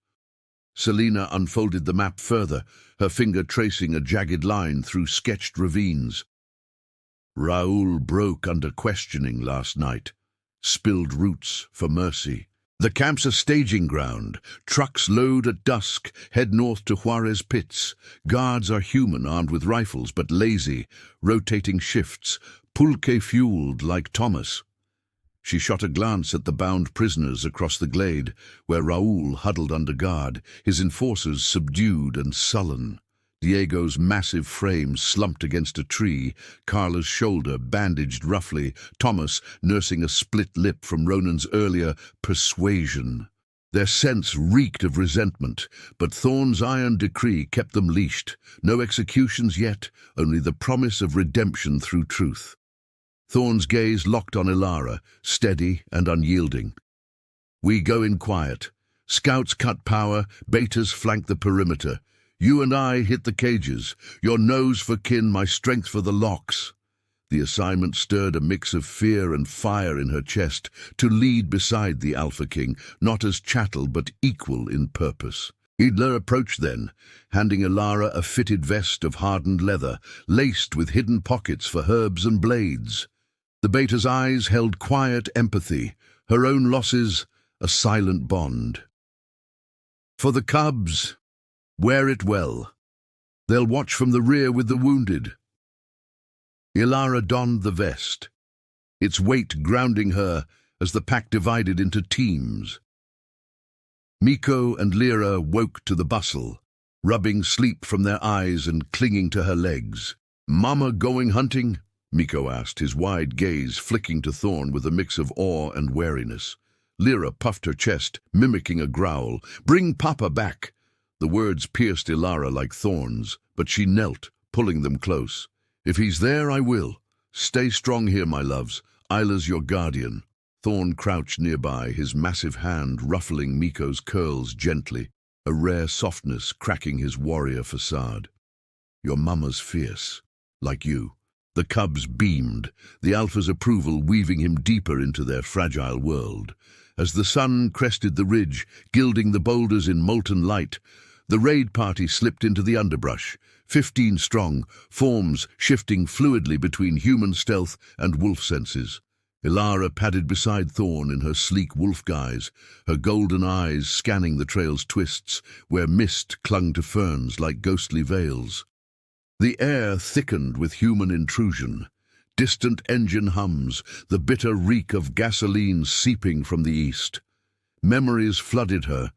Selena unfolded the map further, her finger tracing a jagged line through sketched ravines. "Raoul broke under questioning last night. Spilled roots for mercy. The camp's a staging ground. Trucks load at dusk, head north to Juarez pits. Guards are human, armed with rifles, but lazy, rotating shifts, pulque-fueled like Thomas." She shot a glance at the bound prisoners across the glade, where Raoul huddled under guard, his enforcers subdued and sullen. Diego's massive frame slumped against a tree, Carla's shoulder bandaged roughly, Thomas nursing a split lip from Ronan's earlier persuasion. Their scents reeked of resentment, but Thorn's iron decree kept them leashed. No executions yet, only the promise of redemption through truth. Thorn's gaze locked on Ilara, steady and unyielding. "We go in quiet. Scouts cut power, betas flank the perimeter. You and I hit the cages. Your nose for kin, my strength for the locks." The assignment stirred a mix of fear and fire in her chest, to lead beside the Alpha King, not as chattel but equal in purpose. Idler approached then, handing Ilara a fitted vest of hardened leather, laced with hidden pockets for herbs and blades. The beta's eyes held quiet empathy, her own losses a silent bond. "For the cubs, wear it well. They'll watch from the rear with the wounded." Ilara donned the vest, its weight grounding her as the pack divided into teams. Miko and Lyra woke to the bustle, rubbing sleep from their eyes and clinging to her legs. "Mama going hunting?" Miko asked, his wide gaze flicking to Thorn with a mix of awe and wariness. Lyra puffed her chest, mimicking a growl. "Bring Papa back!" The words pierced Ilara like thorns, but she knelt, pulling them close. "If he's there, I will. Stay strong here, my loves. Isla's your guardian." Thorn crouched nearby, his massive hand ruffling Miko's curls gently, a rare softness cracking his warrior facade. "Your mama's fierce, like you." The cubs beamed, the Alpha's approval weaving him deeper into their fragile world. As the sun crested the ridge, gilding the boulders in molten light, the raid party slipped into the underbrush, 15 strong, forms shifting fluidly between human stealth and wolf senses. Ilara padded beside Thorn in her sleek wolf guise, her golden eyes scanning the trail's twists, where mist clung to ferns like ghostly veils. The air thickened with human intrusion. Distant engine hums, the bitter reek of gasoline seeping from the east. Memories flooded her.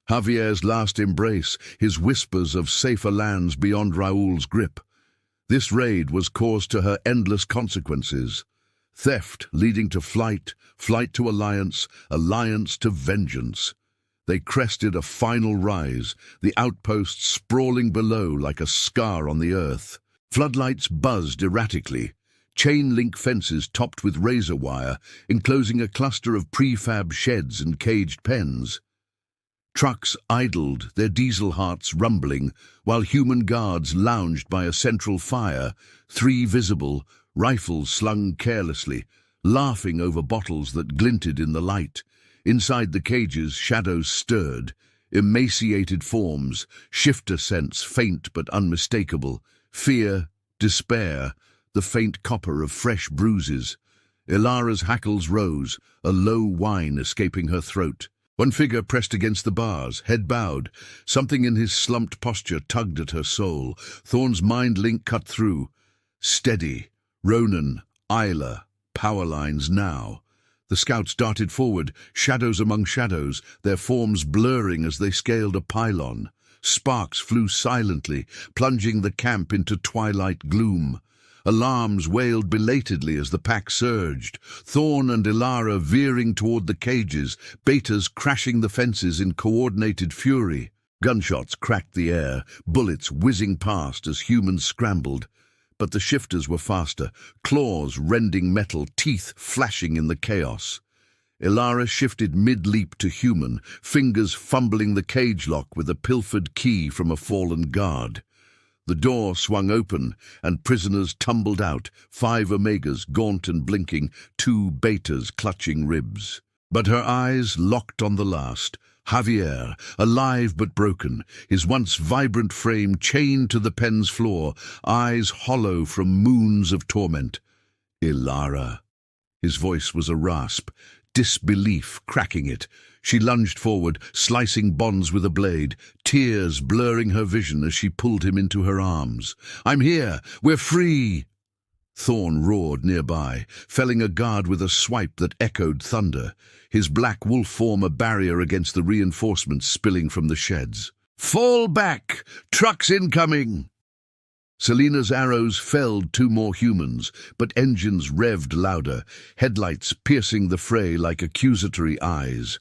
Javier's last embrace, his whispers of safer lands beyond Raoul's grip. This raid was cause to her endless consequences. Theft leading to flight, flight to alliance, alliance to vengeance. They crested a final rise, the outpost sprawling below like a scar on the earth. Floodlights buzzed erratically, chain-link fences topped with razor wire, enclosing a cluster of prefab sheds and caged pens. Trucks idled, their diesel hearts rumbling, while human guards lounged by a central fire, 3 visible, rifles slung carelessly, laughing over bottles that glinted in the light. Inside the cages, shadows stirred, emaciated forms, shifter scents faint but unmistakable, fear, despair, the faint copper of fresh bruises. Ilara's hackles rose, a low whine escaping her throat. One figure pressed against the bars, head bowed. Something in his slumped posture tugged at her soul. Thorn's mind link cut through. Steady, Ronan, Isla, power lines now. The scouts darted forward, shadows among shadows, their forms blurring as they scaled a pylon. Sparks flew silently, plunging the camp into twilight gloom. Alarms wailed belatedly as the pack surged, Thorn and Ilara veering toward the cages, betas crashing the fences in coordinated fury. Gunshots cracked the air, bullets whizzing past as humans scrambled. But the shifters were faster, claws rending metal, teeth flashing in the chaos. Ilara shifted mid-leap to human, fingers fumbling the cage lock with a pilfered key from a fallen guard. The door swung open, and prisoners tumbled out, 5 Omegas gaunt and blinking, 2 Betas clutching ribs. But her eyes locked on the last, Javier, alive but broken, his once vibrant frame chained to the pen's floor, eyes hollow from moons of torment. Ilara. His voice was a rasp, disbelief cracking it. She lunged forward, slicing bonds with a blade, tears blurring her vision as she pulled him into her arms. "I'm here! We're free!" Thorn roared nearby, felling a guard with a swipe that echoed thunder, his black wolf form a barrier against the reinforcements spilling from the sheds. "Fall back! Trucks incoming!" Selena's arrows felled 2 more humans, but engines revved louder, headlights piercing the fray like accusatory eyes.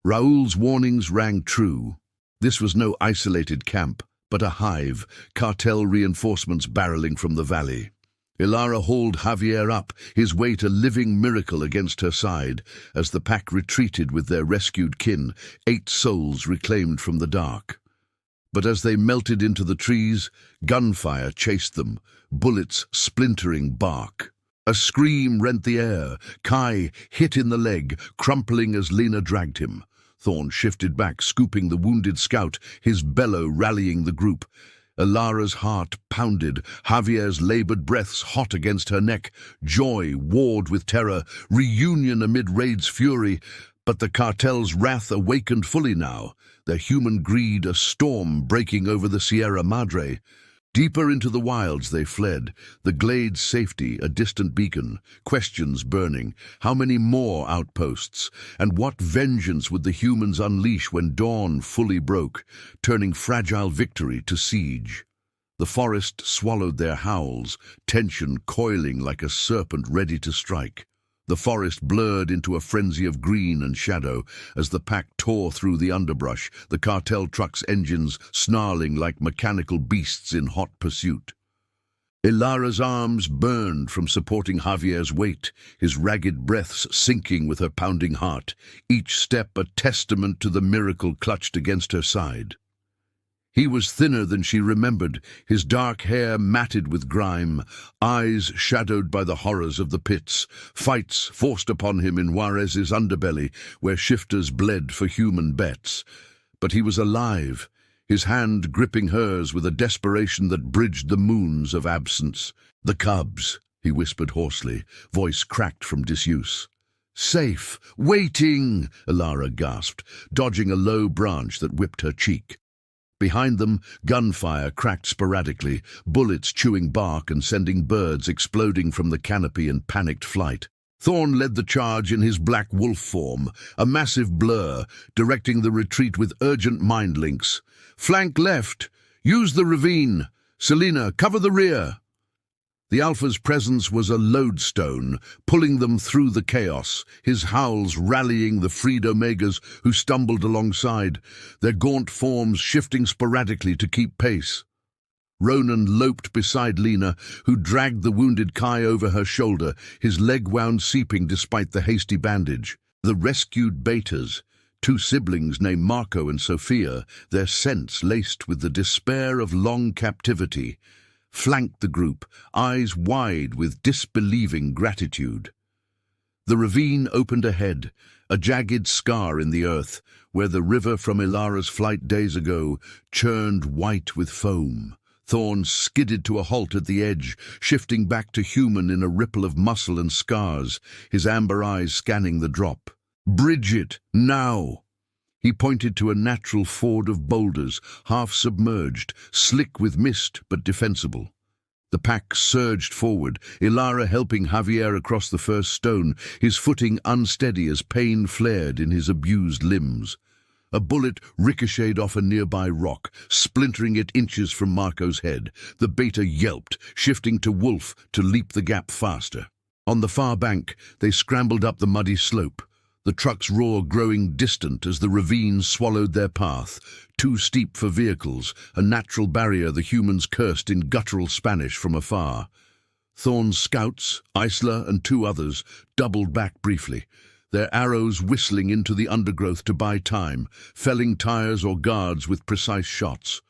Raoul's warnings rang true. This was no isolated camp, but a hive, cartel reinforcements barreling from the valley. Ilara hauled Javier up, his weight a living miracle against her side, as the pack retreated with their rescued kin, 8 souls reclaimed from the dark. But as they melted into the trees, gunfire chased them, bullets splintering bark. A scream rent the air. Kai hit in the leg, crumpling as Lena dragged him. Thorn shifted back, scooping the wounded scout, his bellow rallying the group. Ilara's heart pounded, Javier's labored breaths hot against her neck, joy warred with terror, reunion amid raid's fury. But the cartel's wrath awakened fully now, their human greed a storm breaking over the Sierra Madre. Deeper into the wilds they fled, the glade's safety a distant beacon, questions burning. How many more outposts? And what vengeance would the humans unleash when dawn fully broke, turning fragile victory to siege? The forest swallowed their howls, tension coiling like a serpent ready to strike. The forest blurred into a frenzy of green and shadow as the pack tore through the underbrush, the cartel truck's engines snarling like mechanical beasts in hot pursuit. Ilara's arms burned from supporting Javier's weight, his ragged breaths sinking with her pounding heart, each step a testament to the miracle clutched against her side. He was thinner than she remembered, his dark hair matted with grime, eyes shadowed by the horrors of the pits, fights forced upon him in Juarez's underbelly, where shifters bled for human bets. But he was alive, his hand gripping hers with a desperation that bridged the moons of absence. "The cubs," he whispered hoarsely, voice cracked from disuse. "Safe, waiting," Ilara gasped, dodging a low branch that whipped her cheek. Behind them, gunfire cracked sporadically, bullets chewing bark and sending birds exploding from the canopy in panicked flight. Thorn led the charge in his black wolf form, a massive blur, directing the retreat with urgent mind links. "Flank left! Use the ravine! Selena, cover the rear!" The Alpha's presence was a lodestone, pulling them through the chaos, his howls rallying the freed Omegas who stumbled alongside, their gaunt forms shifting sporadically to keep pace. Ronan loped beside Lena, who dragged the wounded Kai over her shoulder, his leg wound seeping despite the hasty bandage. The rescued Betas, 2 siblings named Marco and Sophia, their scents laced with the despair of long captivity, flanked the group, eyes wide with disbelieving gratitude. The ravine opened ahead, a jagged scar in the earth, where the river from Ilara's flight days ago churned white with foam. Thorn skidded to a halt at the edge, shifting back to human in a ripple of muscle and scars, his amber eyes scanning the drop. "Bridge it, now!" He pointed to a natural ford of boulders, half submerged, slick with mist but defensible. The pack surged forward, Ilara helping Javier across the first stone, his footing unsteady as pain flared in his abused limbs. A bullet ricocheted off a nearby rock, splintering it inches from Marco's head. The beta yelped, shifting to wolf to leap the gap faster. On the far bank, they scrambled up the muddy slope, the truck's roar growing distant as the ravine swallowed their path, too steep for vehicles, a natural barrier the humans cursed in guttural Spanish from afar. Thorne's scouts, Isla and 2 others, doubled back briefly, their arrows whistling into the undergrowth to buy time, felling tires or guards with precise shots.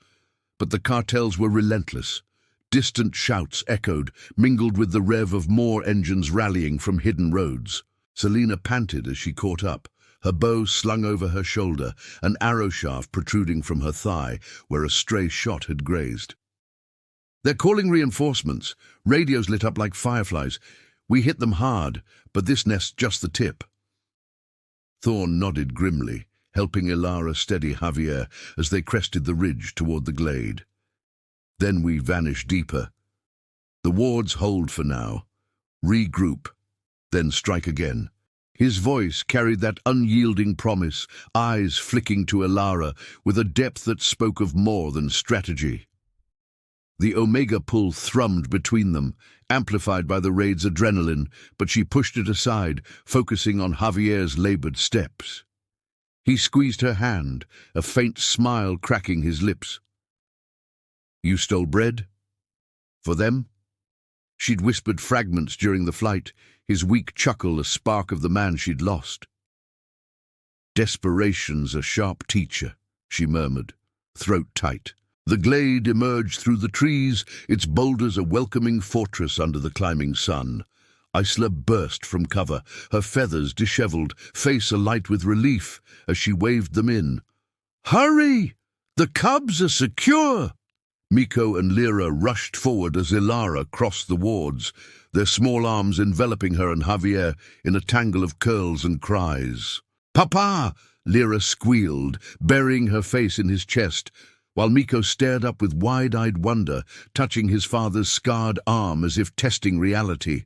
But the cartels were relentless. Distant shouts echoed, mingled with the rev of more engines rallying from hidden roads. Selena panted as she caught up, her bow slung over her shoulder, an arrow shaft protruding from her thigh where a stray shot had grazed. "They're calling reinforcements. Radios lit up like fireflies. We hit them hard, but this nest's just the tip." Thorne nodded grimly, helping Ilara steady Javier as they crested the ridge toward the glade. "Then we vanish deeper. The wards hold for now. Regroup, then strike again." His voice carried that unyielding promise, eyes flicking to Ilara with a depth that spoke of more than strategy. The Omega pull thrummed between them, amplified by the raid's adrenaline, but she pushed it aside, focusing on Javier's labored steps. He squeezed her hand, a faint smile cracking his lips. "You stole bread? For them?" She'd whispered fragments during the flight, his weak chuckle a spark of the man she'd lost. "Desperation's a sharp teacher," she murmured, throat tight. The glade emerged through the trees, its boulders a welcoming fortress under the climbing sun. Isla burst from cover, her feathers disheveled, face alight with relief as she waved them in. "Hurry! The cubs are secure!" Miko and Lyra rushed forward as Ilara crossed the wards, their small arms enveloping her and Javier in a tangle of curls and cries. "Papa!" Lyra squealed, burying her face in his chest, while Miko stared up with wide-eyed wonder, touching his father's scarred arm as if testing reality.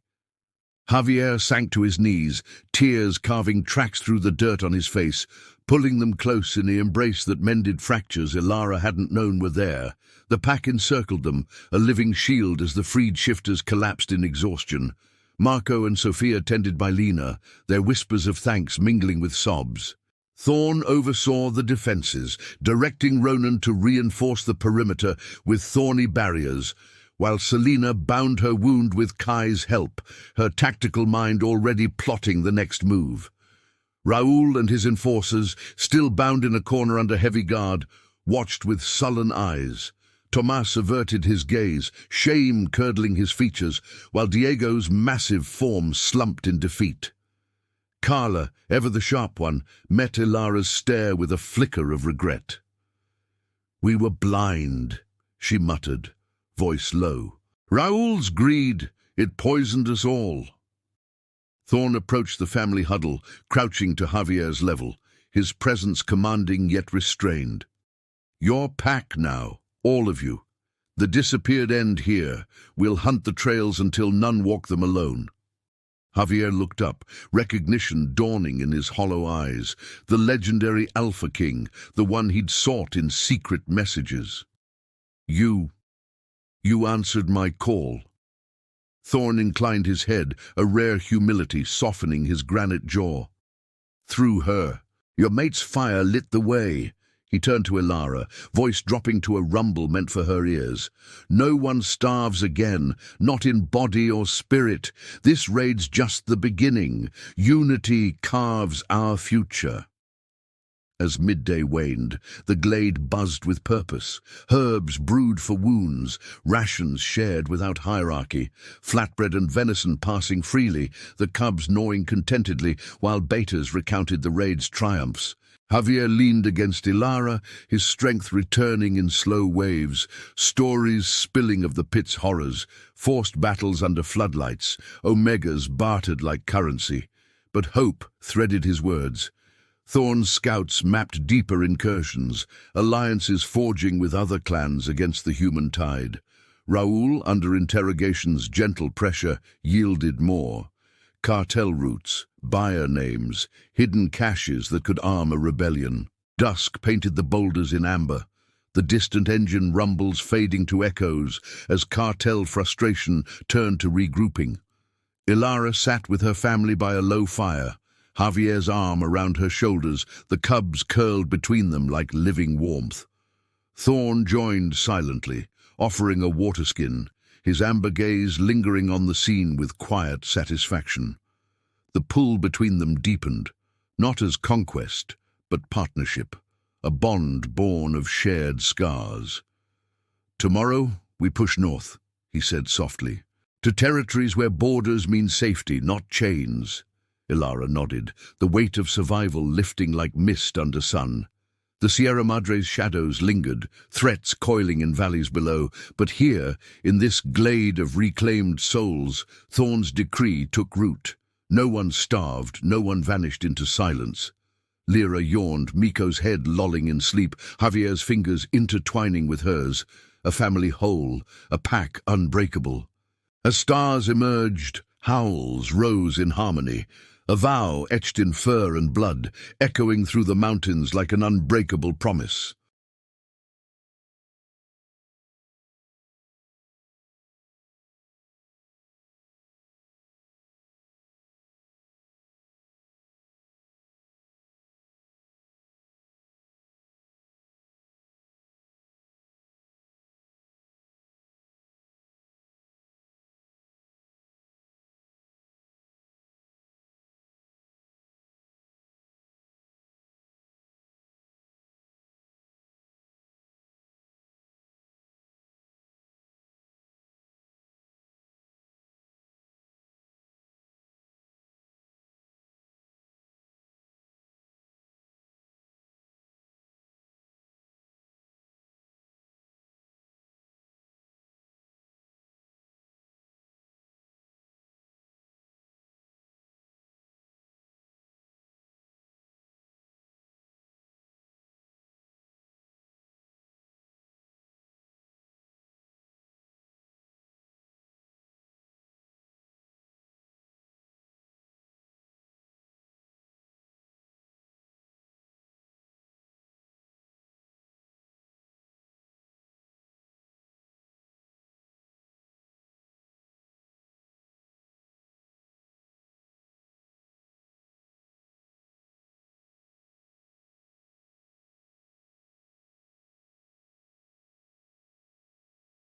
Javier sank to his knees, tears carving tracks through the dirt on his face, pulling them close in the embrace that mended fractures Ilara hadn't known were there. The pack encircled them, a living shield as the freed shifters collapsed in exhaustion. Marco and Sophia tended by Lena, their whispers of thanks mingling with sobs. Thorne oversaw the defences, directing Ronan to reinforce the perimeter with thorny barriers, while Selena bound her wound with Kai's help, her tactical mind already plotting the next move. Raoul and his enforcers, still bound in a corner under heavy guard, watched with sullen eyes. Tomas averted his gaze, shame curdling his features, while Diego's massive form slumped in defeat. Carla, ever the sharp one, met Ilara's stare with a flicker of regret. "We were blind," she muttered, voice low. "Raoul's greed, it poisoned us all." Thorne approached the family huddle, crouching to Javier's level, his presence commanding yet restrained. "Your pack now, all of you. The disappeared end here. We'll hunt the trails until none walk them alone." Javier looked up, recognition dawning in his hollow eyes. The legendary Alpha King, the one he'd sought in secret messages. You answered my call." Thorne inclined his head, a rare humility softening his granite jaw. "Through her. Your mate's fire lit the way." He turned to Ilara, voice dropping to a rumble meant for her ears. "No one starves again, not in body or spirit. This raid's just the beginning. Unity carves our future." As midday waned, the glade buzzed with purpose. Herbs brewed for wounds, rations shared without hierarchy, flatbread and venison passing freely, the cubs gnawing contentedly while betas recounted the raid's triumphs. Javier leaned against Ilara, his strength returning in slow waves, stories spilling of the pit's horrors, forced battles under floodlights, Omegas bartered like currency. But hope threaded his words. Thorne's scouts mapped deeper incursions, alliances forging with other clans against the human tide. Raoul, under interrogation's gentle pressure, yielded more. Cartel routes, buyer names, hidden caches that could arm a rebellion. Dusk painted the boulders in amber, the distant engine rumbles fading to echoes as cartel frustration turned to regrouping. Ilara sat with her family by a low fire, Javier's arm around her shoulders, the cubs curled between them like living warmth. Thorn joined silently, offering a waterskin, his amber gaze lingering on the scene with quiet satisfaction. The pull between them deepened, not as conquest, but partnership, a bond born of shared scars. "Tomorrow we push north," he said softly, "to territories where borders mean safety, not chains." Ilara nodded, the weight of survival lifting like mist under sun. The Sierra Madre's shadows lingered, threats coiling in valleys below, but here, in this glade of reclaimed souls, Thorn's decree took root. No one starved, no one vanished into silence. Lyra yawned, Miko's head lolling in sleep, Javier's fingers intertwining with hers, a family whole, a pack unbreakable. As stars emerged, howls rose in harmony, a vow etched in fur and blood, echoing through the mountains like an unbreakable promise.